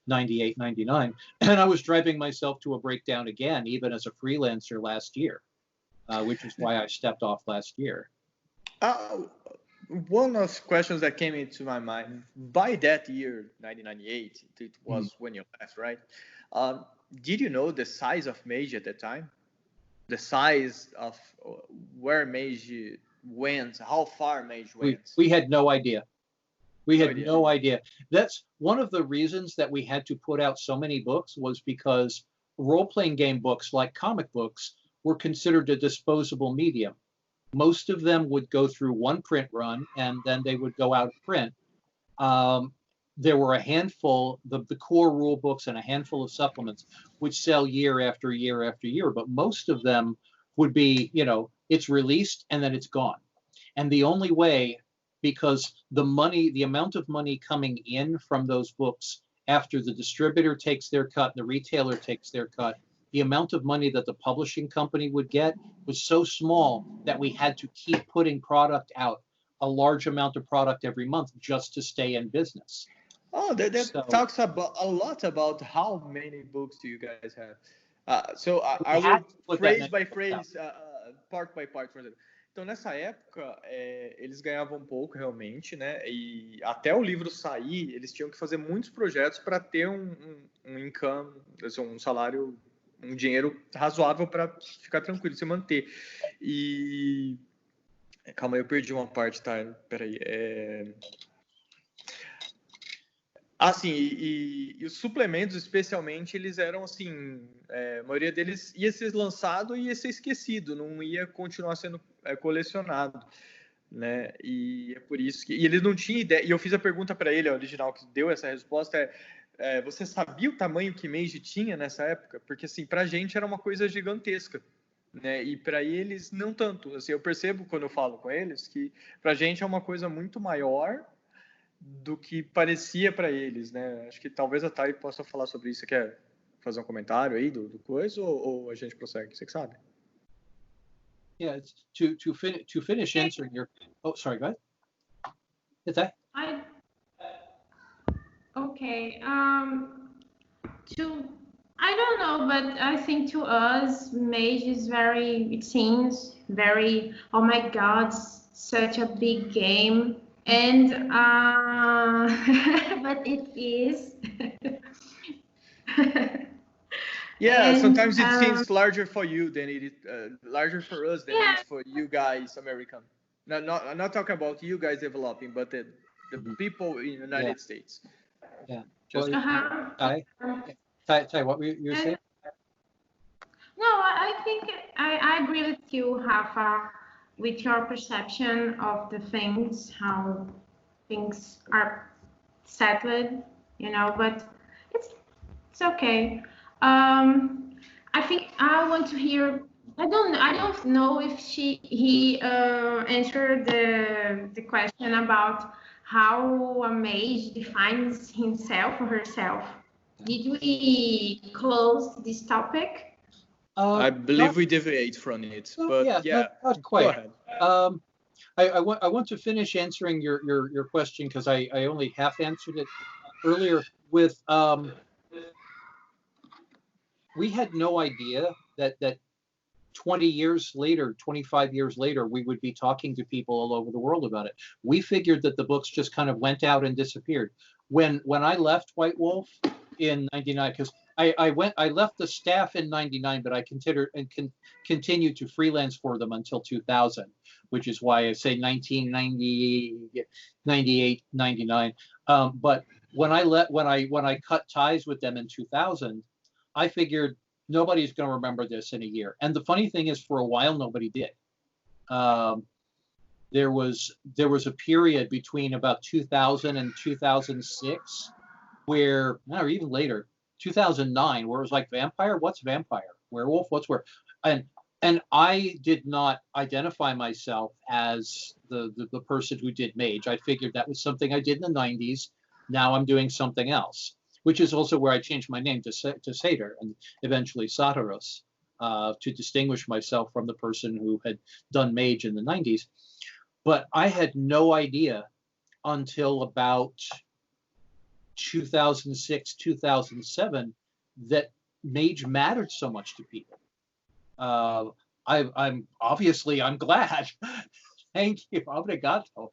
98, 99. And I was driving myself to a breakdown again, even as a freelancer last year, which is why I stepped off last year. One of the questions that came into my mind, by that year, 1998, it was when you left, right? Did you know the size of Mage at that time? The size of where Mage went, how far Mage went? We had no idea. We had no idea. That's one of the reasons that we had to put out so many books, was because role-playing game books, like comic books, were considered a disposable medium. Most of them would go through one print run, and then they would go out of print. There were a handful, the core rule books and a handful of supplements would sell year after year after year, but most of them would be, it's released and then it's gone. And the only way, because the amount of money coming in from those books after the distributor takes their cut, the retailer takes their cut, the amount of money that the publishing company would get was so small that we had to keep putting product out, a large amount of product every month, just to stay in business. Oh, that talks about a lot about how many books do you guys have. So I will phrase by phrase, part by part. For example, Então, nessa época, eles ganhavam pouco, realmente, né? E até o livro sair, eles tinham que fazer muitos projetos para ter um income, assim, um salário, um dinheiro razoável para ficar tranquilo, se manter. E... Calma aí, eu perdi uma parte, tá? Peraí. Assim, e os suplementos, especialmente, eles eram assim, a maioria deles ia ser lançado e ia ser esquecido, não ia continuar sendo colecionado, né? E é por isso que... E ele não tinha ideia, e eu fiz a pergunta para ele, a original que deu essa resposta, você sabia o tamanho que Meiji tinha nessa época? Porque, assim, pra gente era uma coisa gigantesca, né? E para eles, não tanto. Assim, eu percebo quando eu falo com eles que pra gente é uma coisa muito maior do que parecia para eles, né? Acho que talvez a Thay possa falar sobre isso. Você quer fazer um comentário aí do coisa ou a gente prossegue? Você que sabe. Yeah, to finish answering your... Oh, sorry, go ahead. Is that? Okay. I don't know, but I think to us, Mage is it seems very, oh my God, such a big game. And, but it is. Yeah, and, sometimes it seems larger for you than it is, larger for us than it is for you guys, American. I'm not talking about you guys developing, but the people in the United States. Yeah. Just Ty, what were you saying? No, I think I agree with you, Rafa, with your perception of the things, how things are settled, but it's okay. I think I want to hear. I don't know if he answered the question about how a mage defines himself or herself. Did we close this topic? I believe we deviate from it, but not quite. Go ahead. I want to finish answering your question because I only half answered it earlier with we had no idea that 20 years later, 25 years later, we would be talking to people all over the world about it. We figured that the books just kind of went out and disappeared. When I left White Wolf in 99, because I left the staff in 99, but I continued to freelance for them until 2000, which is why I say 1990, 98, 99. But when I cut ties with them in 2000, I figured nobody's going to remember this in a year. And the funny thing is, for a while, nobody did. There was a period between about 2000 and 2006 where, or even later, 2009, where it was like vampire, what's vampire? Werewolf, what's werewolf? And I did not identify myself as the person who did mage. I figured that was something I did in the 90s. Now I'm doing something else, which is also where I changed my name to Satyr and eventually Satiros to distinguish myself from the person who had done mage in the 90s. But I had no idea until about 2006, 2007 that mage mattered so much to people. I'm glad. Thank you. Obrigado.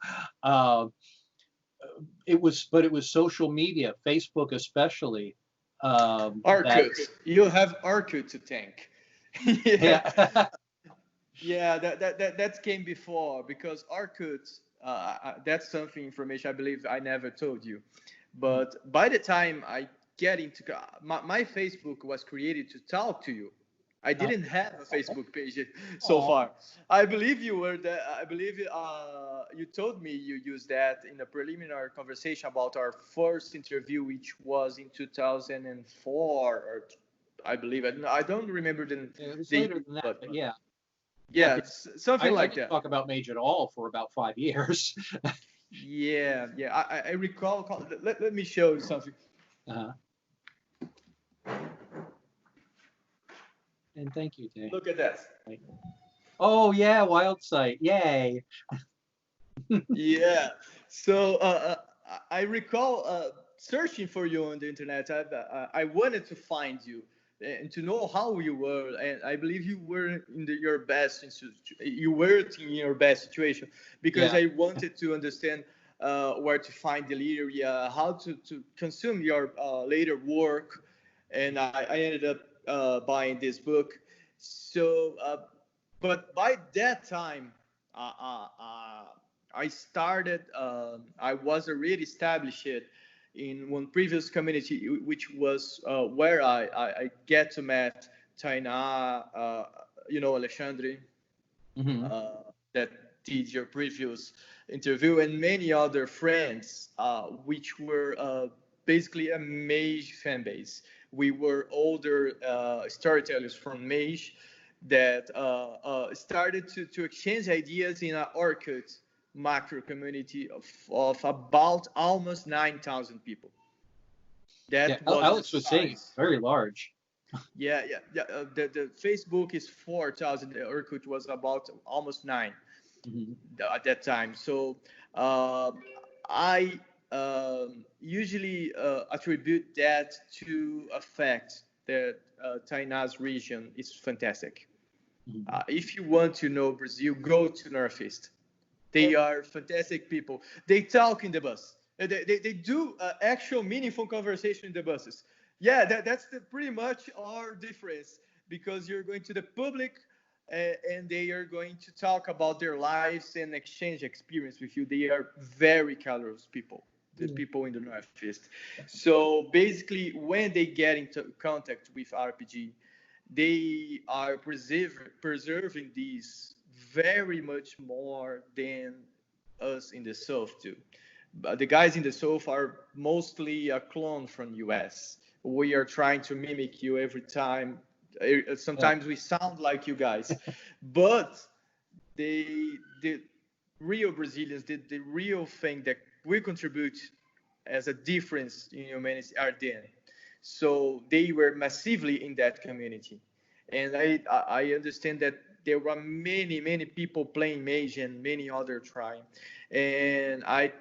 It was social media, Facebook especially. Orkut. You have Orkut to thank. Yeah, that came before, because Orkut, that's something information I believe I never told you. But by the time I get into my Facebook was created to talk to you. I didn't have a Facebook page so far. I believe you were there. I believe you told me you used that in a preliminary conversation about our first interview, which was in 2004, or I believe. I don't remember the later than that, but yeah. Yeah, something like that. I didn't talk about mage at all for about 5 years. Yeah. I recall. Let me show you something. And thank you, Dave. Look at that. Oh yeah, wild site. Yay. Yeah. So I recall searching for you on the internet. I wanted to find you and to know how you were. And I believe you were in your best, you were in your best situation, because I wanted to understand where to find the literary, how to consume your later work, and I ended up buying this book. So, but by that time, I started. I was already established in one previous community, which was where I get to meet Taina, Alexandre, that did your previous interview, and many other friends, which were basically a mage fan base. We were older storytellers from mage that started to exchange ideas in an Orkut macro community of about almost 9,000 people. That was Alex was saying it's very large. Yeah. The Facebook is 4,000. The Orkut was about almost 9 at that time. So I usually attribute that to a fact that Taina's region is fantastic. If you want to know Brazil, go to Northeast. They are fantastic people. They talk in the bus. They do actual meaningful conversation in the buses. Yeah, that's pretty much our difference, because you're going to the public and they are going to talk about their lives and exchange experience with you. They are very curious people, the people in the Northeast. So basically, when they get into contact with RPG, they are preserving these very much more than us in the South too. But the guys in the South are mostly a clone from US. We are trying to mimic you every time. Sometimes we sound like you guys, but the real Brazilians, the real thing that we contribute as a difference in humanity are them. So they were massively in that community, and I understand that there were many people playing mage and many other trying, and I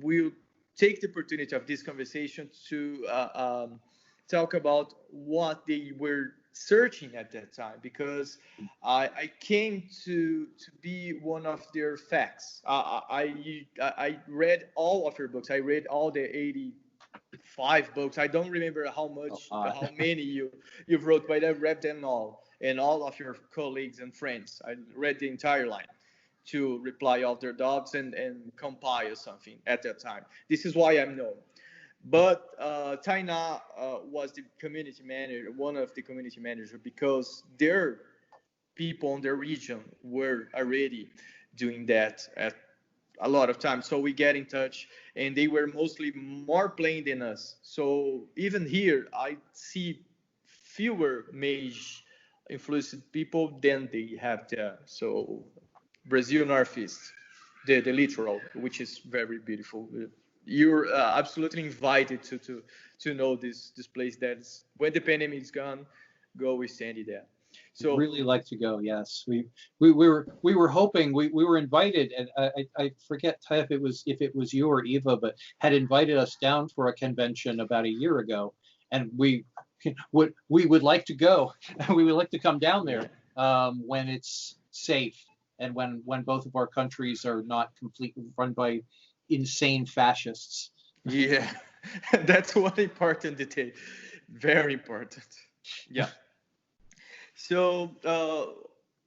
will take the opportunity of this conversation to talk about what they were searching at that time, because I came to be one of their facts. I read all of your books. I read all the 85 books. I don't remember how many you've wrote, but I read them all, and all of your colleagues and friends. I read the entire line to reply all their dogs and compile something at that time. This is why I'm known. But Taina was the community manager, one of the community managers, because their people in their region were already doing that at a lot of times. So we get in touch, and they were mostly more playing than us. So even here, I see fewer mage influenced people than they have there. So Brazil Northeast, the littoral, which is very beautiful. You're absolutely invited to know this place. That's when the pandemic is gone, go with Sandy there. So really like to go. Yes, we were hoping we were invited, and I forget if it was you or Eva, but had invited us down for a convention about a year ago, and we would like to go. We would like to come down there when it's safe and when both of our countries are not completely run by insane fascists. Yeah, that's one important detail. Very important. Yeah. So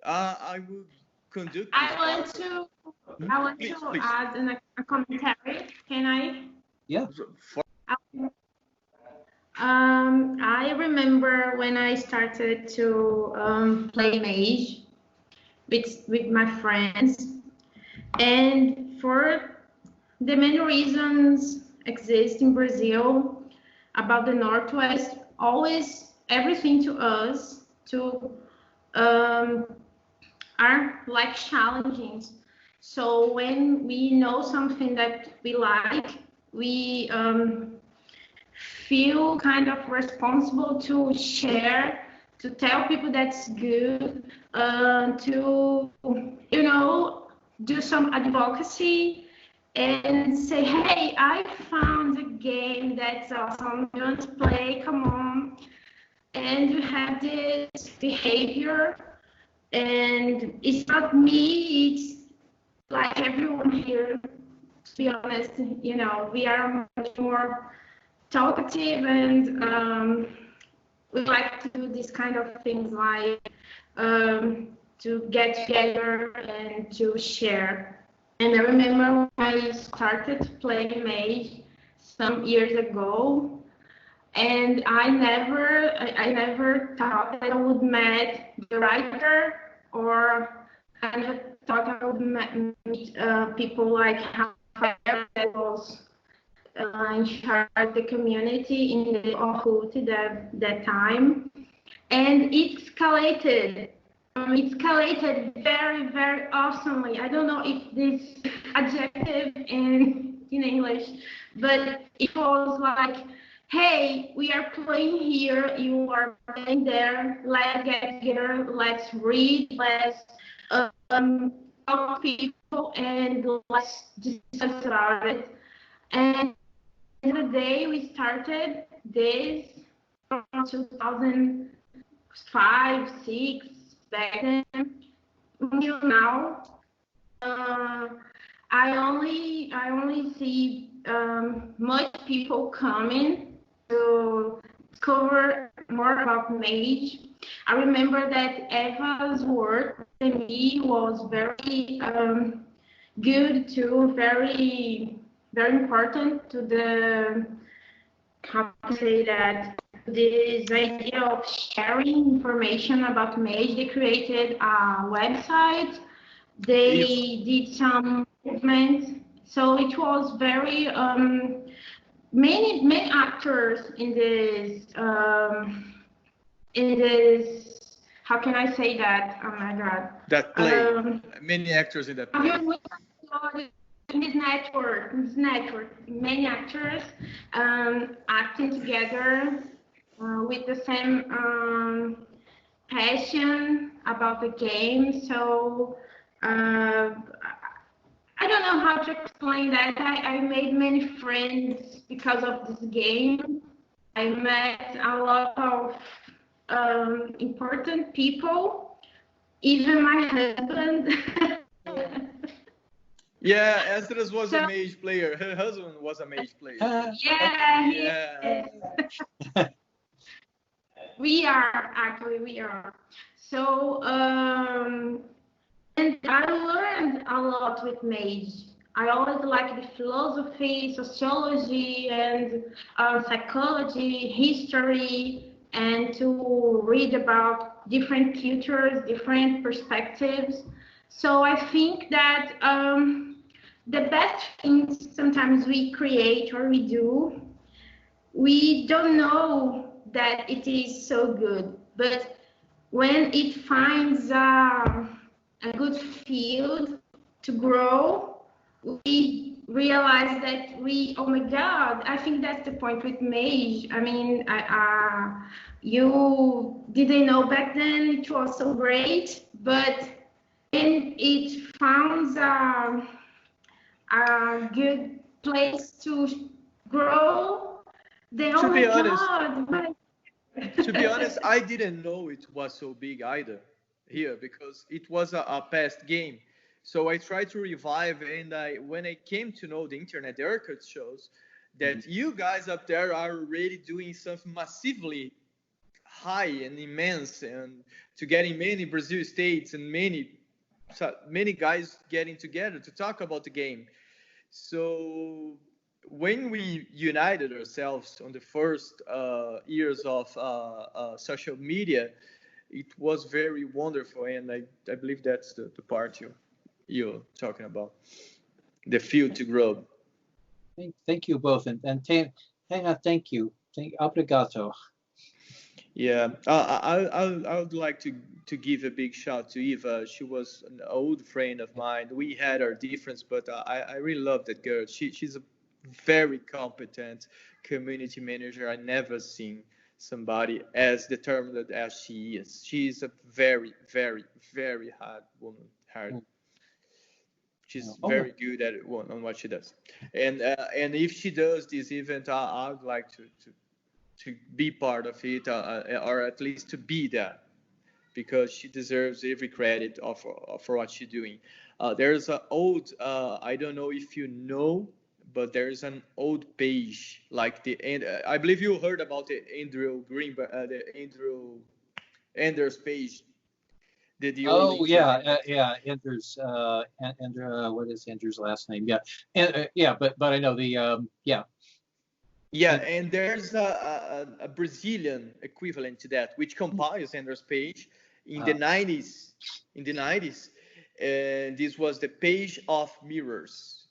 I will conduct. I want to add a commentary. Can I? Yeah. I remember when I started to play mage with my friends, and for the main reasons exist in Brazil about the Northwest, always everything to us are like challenging. So when we know something that we like, we feel kind of responsible to share, to tell people that's good, to do some advocacy and say, hey, I found a game that's awesome, you want to play, come on. and you have this behavior, and it's not me, it's like everyone here, to be honest, we are much more talkative, and we like to do these kind of things, like to get together and to share. And I remember when I started playing Mage some years ago, and I never thought that I would meet the writer, or I never thought I would meet people like Rafael, that was in charge of the community in the Orkut that time, and it escalated. It escalated very, very awesomely. I don't know if this adjective in English, but it was like, hey, we are playing here, you are playing there, let's get together, let's read, let's talk to people, and let's discuss about it. And the day we started this, from 2005, 6, back then, until now, I only see much people coming to discover more about Mage. I remember that Eva's work to me was very good too, very, very important to the, how to say that, this idea of sharing information about Mage. They created a website, they did some movements, so it was very many actors in this how can I say that, oh my god, That play, many actors in that play. In this network, many actors acting together with the same passion about the game. So I don't know how to explain that. I made many friends because of this game. I met a lot of important people, even my husband. Yeah, Esdras was a Mage player. Her husband was a Mage player. Yeah. We are. So, and I learned a lot with Mage. I always liked the philosophy, sociology, and psychology, history, and to read about different cultures, different perspectives. So I think that the best things sometimes we create or we do, we don't know that it is so good, but when it finds a good field to grow, we realize that oh my god, I think that's the point with Mage. I mean, you didn't know back then it was so great, but when it found a good place to grow, To be honest, I didn't know it was so big either here, because it was a past game. So I tried to revive, and when I came to know the internet, the record shows that you guys up there are already doing something massively high and immense, and to get in many Brazil states, and many guys getting together to talk about the game. So when we united ourselves on the first years of social media, it was very wonderful, and I believe that's the part you're talking about, the field to grow. Thank you both, and Tena, thank you, obrigado. Yeah, I would like to give a big shout to Eva. She was an old friend of mine. We had our difference, but I really love that girl. She's a very competent community manager. I never seen somebody as determined as she is. She's a very, very, very hard woman. She's very good at it, on what she does. And if she does this event, I would like to be part of it, or at least to be that, because she deserves every credit for what she's doing. There's an old, I don't know if you know, but there's an old page like I believe you heard about the Andrew Greenberg, the Andrew Anders page. Andrew's Andrew, what is Andrew's last name? But I know the and there's a Brazilian equivalent to that, which compiles Anders page in the 90s. And this was the Page of Mirrors.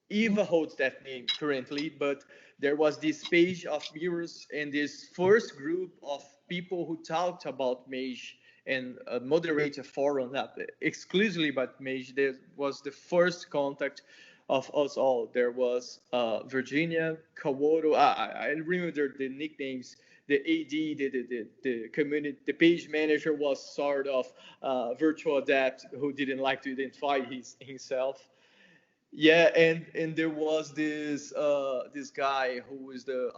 Eva holds that name currently, but there was this Page of Mirrors, and this first group of people who talked about mage and moderate a forum exclusively about mage. There was the first contact of us all. There was Virginia, Kawoto, I remember the nicknames. The AD, the community, the page manager was sort of virtual adept who didn't like to identify himself. Yeah, and there was this guy who was the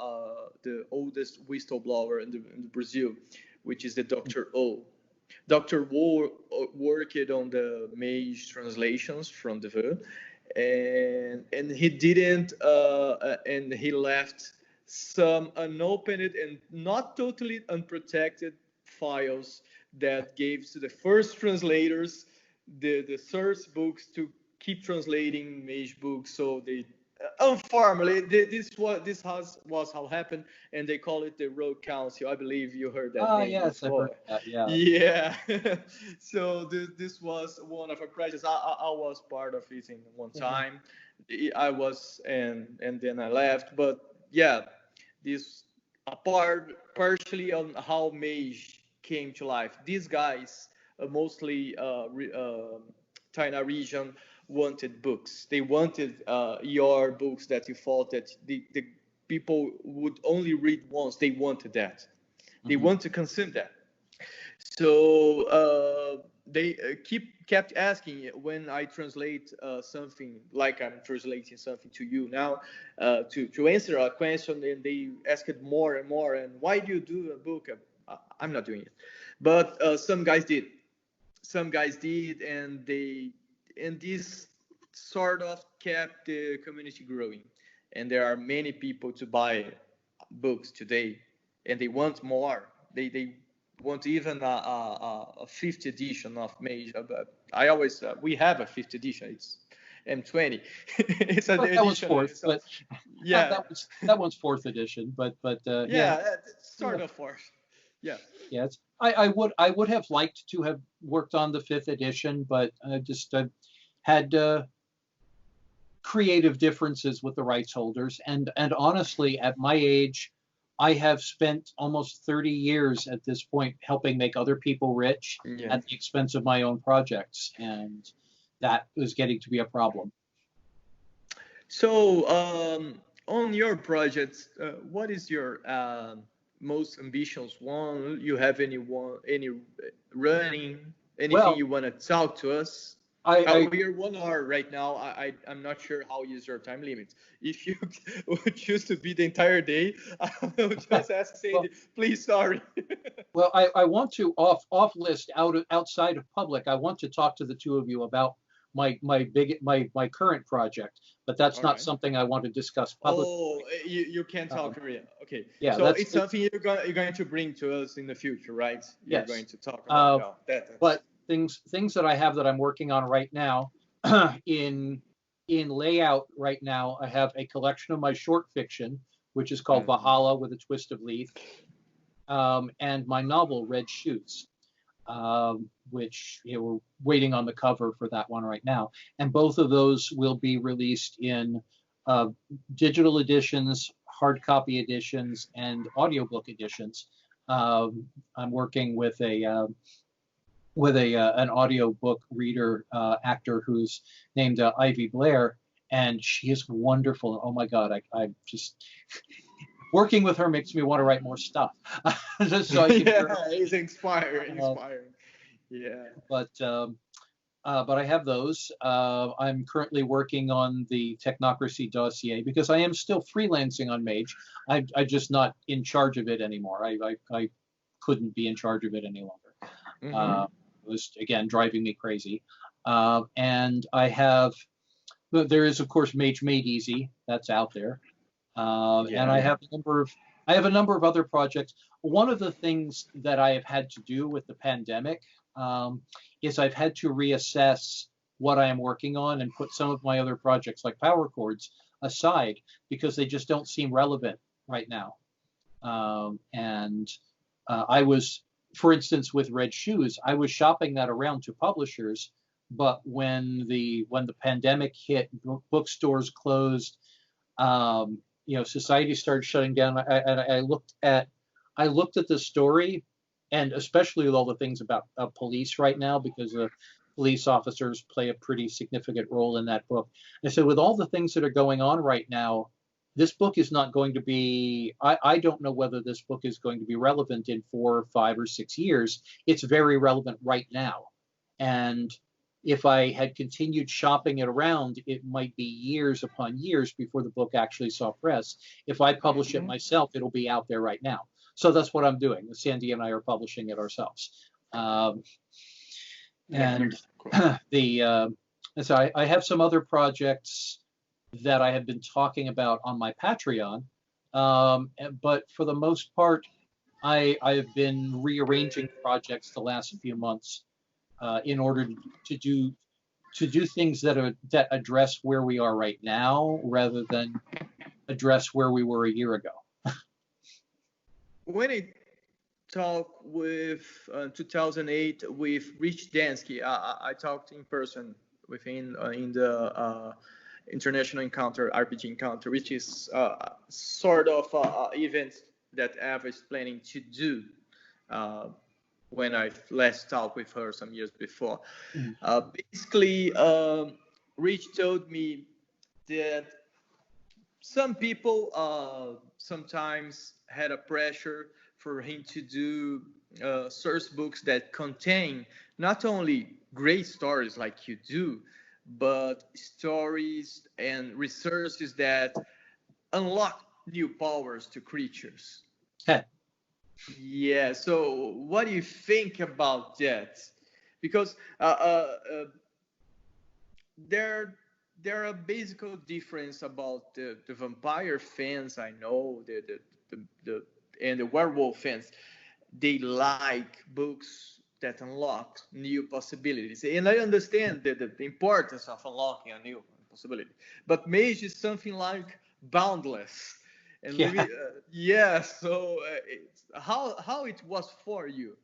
oldest whistleblower in Brazil, which is the Dr. O. Dr. O worked on the mage translations from the Vu, and he didn't, and he left some unopened and not totally unprotected files that gave to the first translators the source books to keep translating mage books. So they informally, this was how happened, and they call it the Rogue Council. I believe you heard that name yes, before. I heard that, yeah. So this was one of our projects. I was part of it in one time. I was, and then I left. But yeah, this partially on how mage came to life. These guys, mostly Taina region, wanted books. They wanted your books that you thought that the people would only read once. They wanted that. They want to consume that. So they kept asking when I translate something, like I'm translating something to you now, to answer a question, and they asked more and more. And why do you do a book? I'm not doing it, but some guys did. Some guys did, and this sort of kept the community growing. And there are many people to buy books today, and they want more. They want even a 5th edition of Mage. I always we have a 5th edition. It's M20. It's an edition. That was 4th, but yeah, that one's 4th edition. But sort of 4th. Yeah. Yeah, I would have liked to have worked on the 5th edition, but I just had creative differences with the rights holders, and honestly, at my age, I have spent almost 30 years at this point helping make other people rich at the expense of my own projects, and that was getting to be a problem. So, on your projects, what is your most ambitious one? You have any running? Anything you want to talk to us? We are 1 hour right now. I'm not sure how is your time limit. If you would choose to be the entire day, I will just ask Sandy, please, sorry. Well, I want to off list outside of public. I want to talk to the two of you about my current project, but that's not something I want to discuss publicly. Oh, you can't talk Korean. Okay. Yeah. So it's something you're going to bring to us in the future, right? You're going to talk about that. But things that I have that I'm working on right now, in layout right now, I have a collection of my short fiction, which is called Valhalla with a Twist of Leaf, and my novel Red Shoots, which we're waiting on the cover for that one right now. And both of those will be released in digital editions, hard copy editions, and audiobook editions. I'm working with an audiobook reader actor who's named Ivy Blair, and she is wonderful. Oh my God, I just working with her makes me want to write more stuff. So it's inspiring. Yeah. But but I have those. I'm currently working on the Tecnocracia dossier because I am still freelancing on Mage. I'm just not in charge of it anymore. I couldn't be in charge of it any longer. It was, again, driving me crazy. And there is, of course, Mage Made Easy. That's out there. And I have a number of other projects. One of the things that I have had to do with the pandemic is I've had to reassess what I am working on and put some of my other projects like Power Chords aside because they just don't seem relevant right now. I was, for instance, with Red Shoes, I was shopping that around to publishers, but when the pandemic hit, bookstores closed, society started shutting down. I looked at the story, and especially with all the things about police right now, because police officers play a pretty significant role in that book. I said, with all the things that are going on right now, this book is not going to be, I don't know whether this book is going to be relevant in 4, 5, or 6 years. It's very relevant right now. And if I had continued shopping it around, it might be years upon years before the book actually saw press. If I publish it myself, it'll be out there right now. So that's what I'm doing. Sandy and I are publishing it ourselves. So I have some other projects that I have been talking about on my Patreon. But for the most part, I have been rearranging projects the last few months in order to do things that address where we are right now rather than address where we were a year ago. When I talked with 2008 with Rich Dansky, I talked in person with him in the International Encounter, RPG Encounter, which is sort of event that Eva is planning to do when I last talked with her some years before. Basically, Rich told me that some people sometimes had a pressure for him to do source books that contain not only great stories like you do, but stories and resources that unlock new powers to creatures. Yeah, so what do you think about that? Because there are a basic difference about the vampire fans. I know and the werewolf fans. They like books that unlock new possibilities, and I understand the importance of unlocking a new possibility. But Mage is something like boundless, and So how it was for you?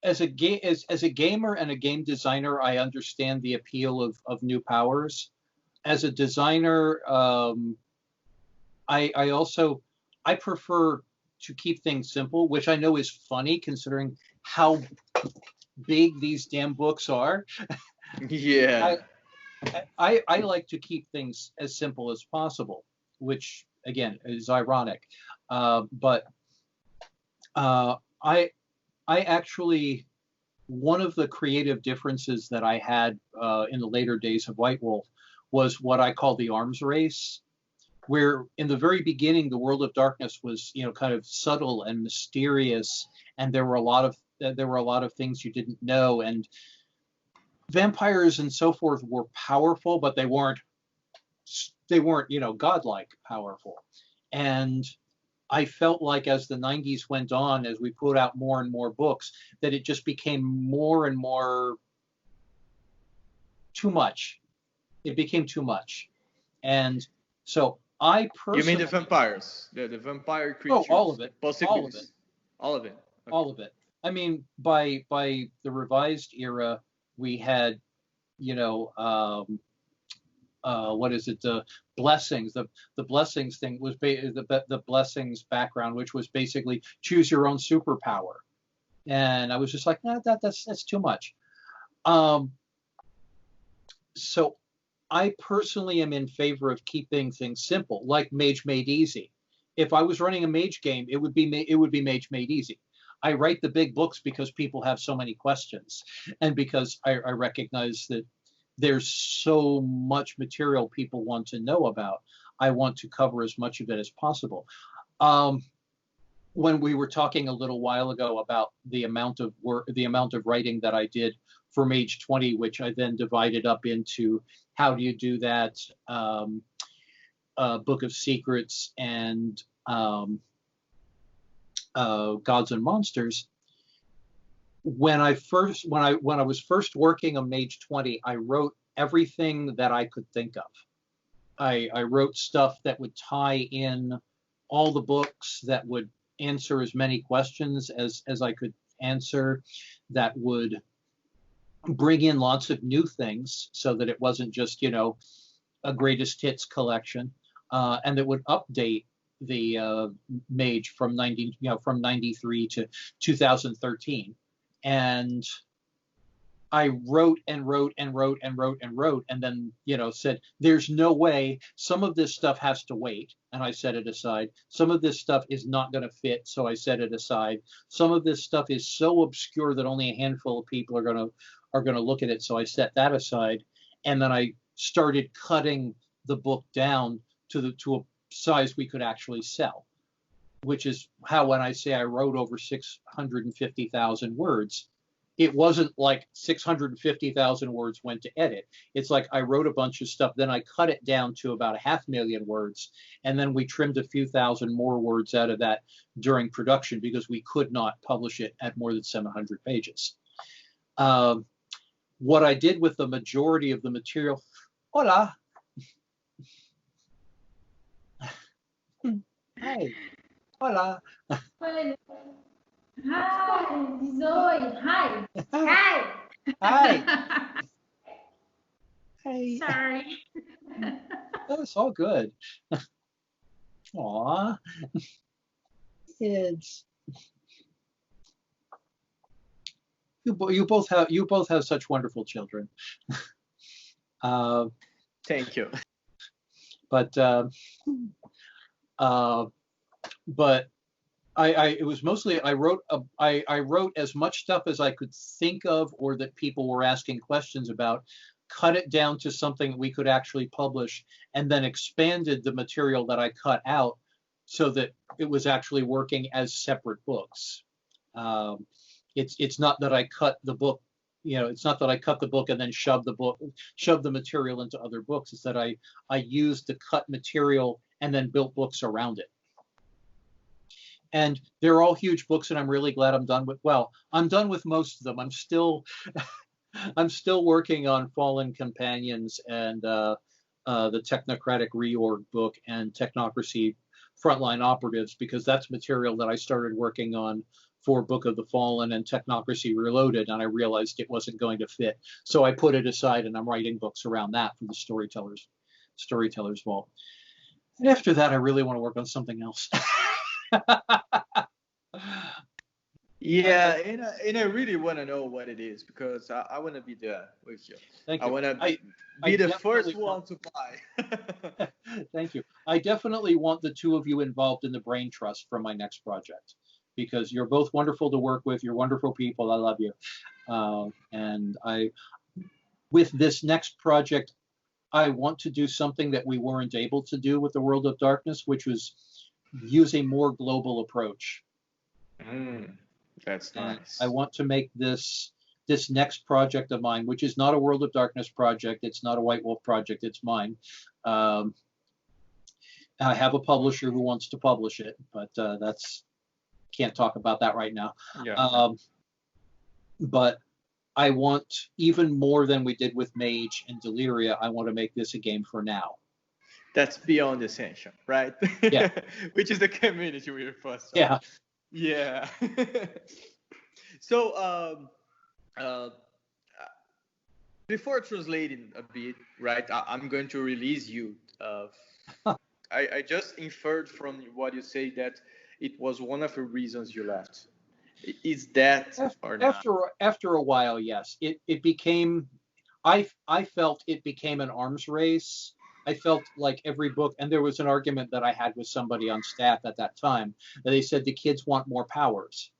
As a gamer and a game designer, I understand the appeal of new powers. As a designer, I prefer to keep things simple, which I know is funny considering how big these damn books are. Yeah. I like to keep things as simple as possible, which again is ironic. But I actually, one of the creative differences that I had in the later days of White Wolf was what I call the arms race, where in the very beginning, the World of Darkness was, kind of subtle and mysterious, and there were a lot of things you didn't know, and vampires and so forth were powerful, but they weren't, godlike powerful. And I felt like as the 90s went on, as we put out more and more books, that it just became more and more too much. It became too much. And so I personally... You mean the vampires? The vampire creatures? Oh, all of it. Possibilities. All of it. Okay. All of it. I mean, by the revised era, we had, what is it? The blessings. The blessings thing was the blessings background, which was basically choose your own superpower. And I was just like, nah, that's too much. So I personally am in favor of keeping things simple, like Mage Made Easy. If I was running a Mage game, it would be Mage Made Easy. I write the big books because people have so many questions, and because I recognize that there's so much material people want to know about. I want to cover as much of it as possible. When we were talking a little while ago about the amount of work, the amount of writing that I did for Mage 20, which I then divided up into how do you do that, Book of Secrets, and Gods and Monsters. When I was first working on Mage 20, I wrote everything that I could think of. I wrote stuff that would tie in all the books, that would answer as many questions as I could answer, that would bring in lots of new things so that it wasn't just, you know, a greatest hits collection, and that would update the Mage from 93 to 2013. And I wrote and wrote and wrote and wrote and wrote, and then, you know, said, there's no way, some of this stuff has to wait, and I set it aside. Some of this stuff is not going to fit, so I set it aside. Some of this stuff is so obscure that only a handful of people are going to look at it, so I set that aside. And then I started cutting the book down to a size we could actually sell, which is how, when I say I wrote over 650,000 words, it wasn't like 650,000 words went to edit. It's like I wrote a bunch of stuff, then I cut it down to about 500,000 words, and then we trimmed a few thousand more words out of that during production because we could not publish it at more than 700 pages. What I did with the majority of the material, hola. Hi. Hola. Hi, Zoe. Hi. Hi. Hi. Hey. Sorry. That's all good. Aw. Kids. You both have such wonderful children. Thank you. But it was mostly I wrote as much stuff as I could think of or that people were asking questions about, cut it down to something we could actually publish, and then expanded the material that I cut out so that it was actually working as separate books. It's not that I cut the book, you know, it's not that I cut the book and then shoved the material into other books. It's that I used the cut material and then built books around it. And they're all huge books, and I'm really glad I'm done with. Well, I'm done with most of them. I'm still working on Fallen Companions and the Technocratic Reorg book and Tecnocracy Frontline Operatives, because that's material that I started working on for Book of the Fallen and Tecnocracy Reloaded, and I realized it wasn't going to fit, so I put it aside, and I'm writing books around that for the Storytellers Vault. And after that, I really want to work on something else. Yeah, and I really want to know what it is, because I want to be there with you. Thank you. I want to be the first one to buy. Thank you. I definitely want the two of you involved in the brain trust for my next project, because you're both wonderful to work with. You're wonderful people. I love you. And with this next project, I want to do something that we weren't able to do with the World of Darkness, which was use a more global approach. That's nice. I want to make this next project of mine, which is not a World of Darkness project. It's not a White Wolf project. It's mine. I have a publisher who wants to publish it, but can't talk about that right now. Yeah. But I want, even more than we did with Mage and Deliria, I want to make this a game for now. That's Beyond Ascension, right? Yeah. Which is the community we first saw. Yeah. Yeah. So, before translating a bit, right, I'm going to release you. I just inferred from what you say that it was one of the reasons you left. Is that or not? After a while, yes. It became, I felt it became an arms race. I felt like every book, and there was an argument that I had with somebody on staff at that time, that they said the kids want more powers.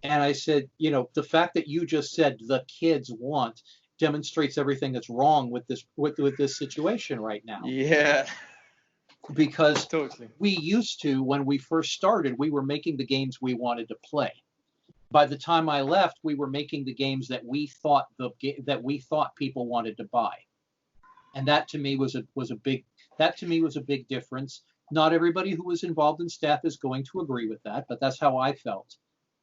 And I said, you know, the fact that you just said the kids want demonstrates everything that's wrong with this situation right now. Yeah. Because Totally. we used to, when we first started, we were making the games we wanted to play. By the time I left, we were making the games that we thought people wanted to buy, and that to me was a big difference. Not everybody who was involved in staff is going to agree with that, but that's how I felt,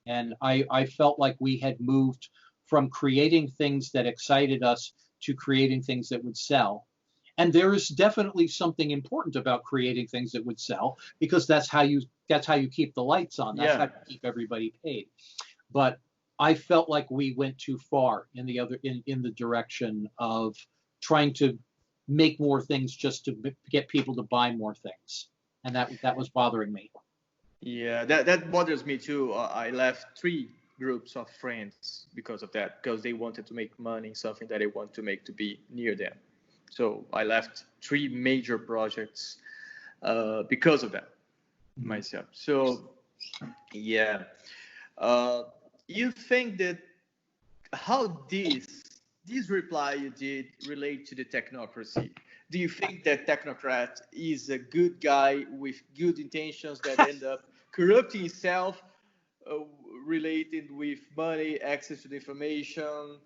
and I felt like we had moved from creating things that excited us to creating things that would sell. And there is definitely something important about creating things that would sell, because that's how you keep the lights on. That's how you keep everybody paid. But I felt like we went too far in the direction of trying to make more things just to get people to buy more things, and that was bothering me. Yeah, that bothers me too. I left 3 groups of friends because of that, because they wanted to make money, something that they want to make to be near them. So I left 3 major projects because of that myself. So yeah, you think that how this reply you did relate to the Tecnocracy? Do you think that Tecnocrat is a good guy with good intentions that end up corrupting himself, related with money, access to the information,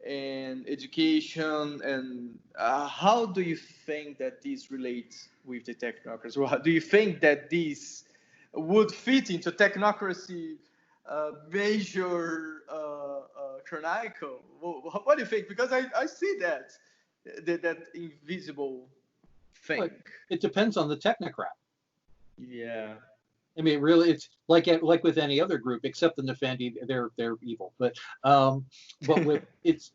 and education? And how do you think that this relates with the Tecnocracy? Or do you think that this would fit into Tecnocracy major chronicle? What do you think? Because I see that invisible thing. Well, it depends on the Tecnocrat. Yeah. I mean, really, it's like with any other group, except the Nefandi, they're evil. But it's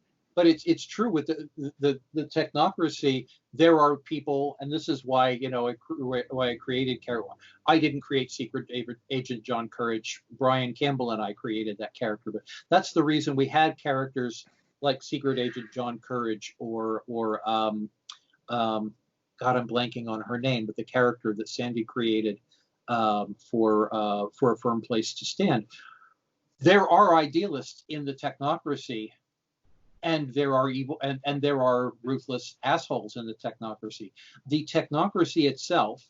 true with the Tecnocracy. There are people, and this is why I created Carol. I didn't create Secret Agent John Courage. Brian Campbell and I created that character, but that's the reason we had characters like Secret Agent John Courage or God, I'm blanking on her name, but the character that Sandy created for a firm place to stand. There are idealists in the Tecnocracy, and there are evil and there are ruthless assholes in the Tecnocracy. The Tecnocracy itself,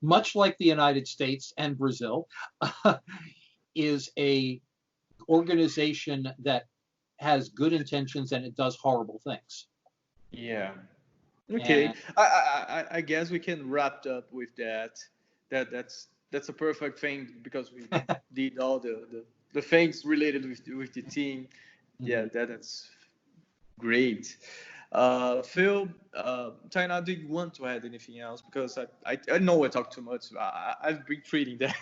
much like the United States and Brazil, is a organization that has good intentions and it does horrible things. Yeah. Okay. I guess we can wrap up with that. That's a perfect thing, because we did all the things related with the team. Yeah, that's great. Phil, Taina, do you want to add anything else? Because I know I talk too much. I've been treating that.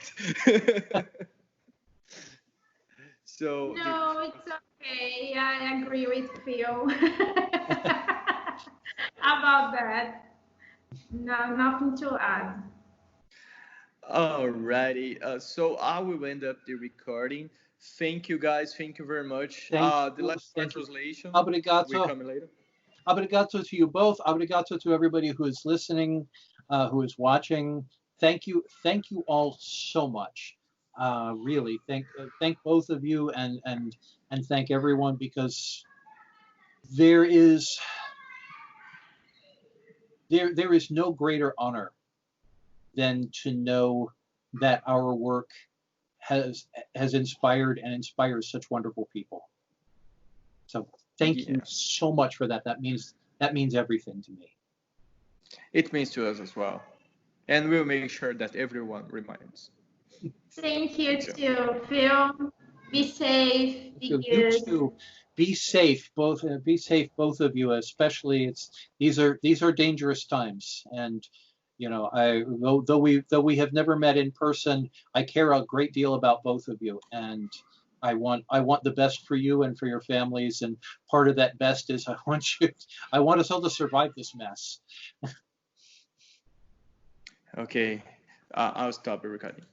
So no, it's okay. I agree with Phil about that. No, nothing to add. Alrighty. So I will end up the recording. Thank you guys. Thank you very much. The last translation. Obrigado. Will come later. Obrigado to you both. Obrigado to everybody who is listening, who is watching. Thank you all so much. Really, thank both of you, and thank everyone, because there is no greater honor than to know that our work has inspired and inspires such wonderful people. So thank you so much for that. That means everything to me. It means to us as well, and we'll make sure that everyone reminds. Thank you too, Phil. Be safe. Be good. You too. Be safe, both of you. Especially, these are dangerous times, and though we have never met in person, I care a great deal about both of you, and I want the best for you and for your families. And part of that best is I want us all to survive this mess. Okay, I'll stop the recording.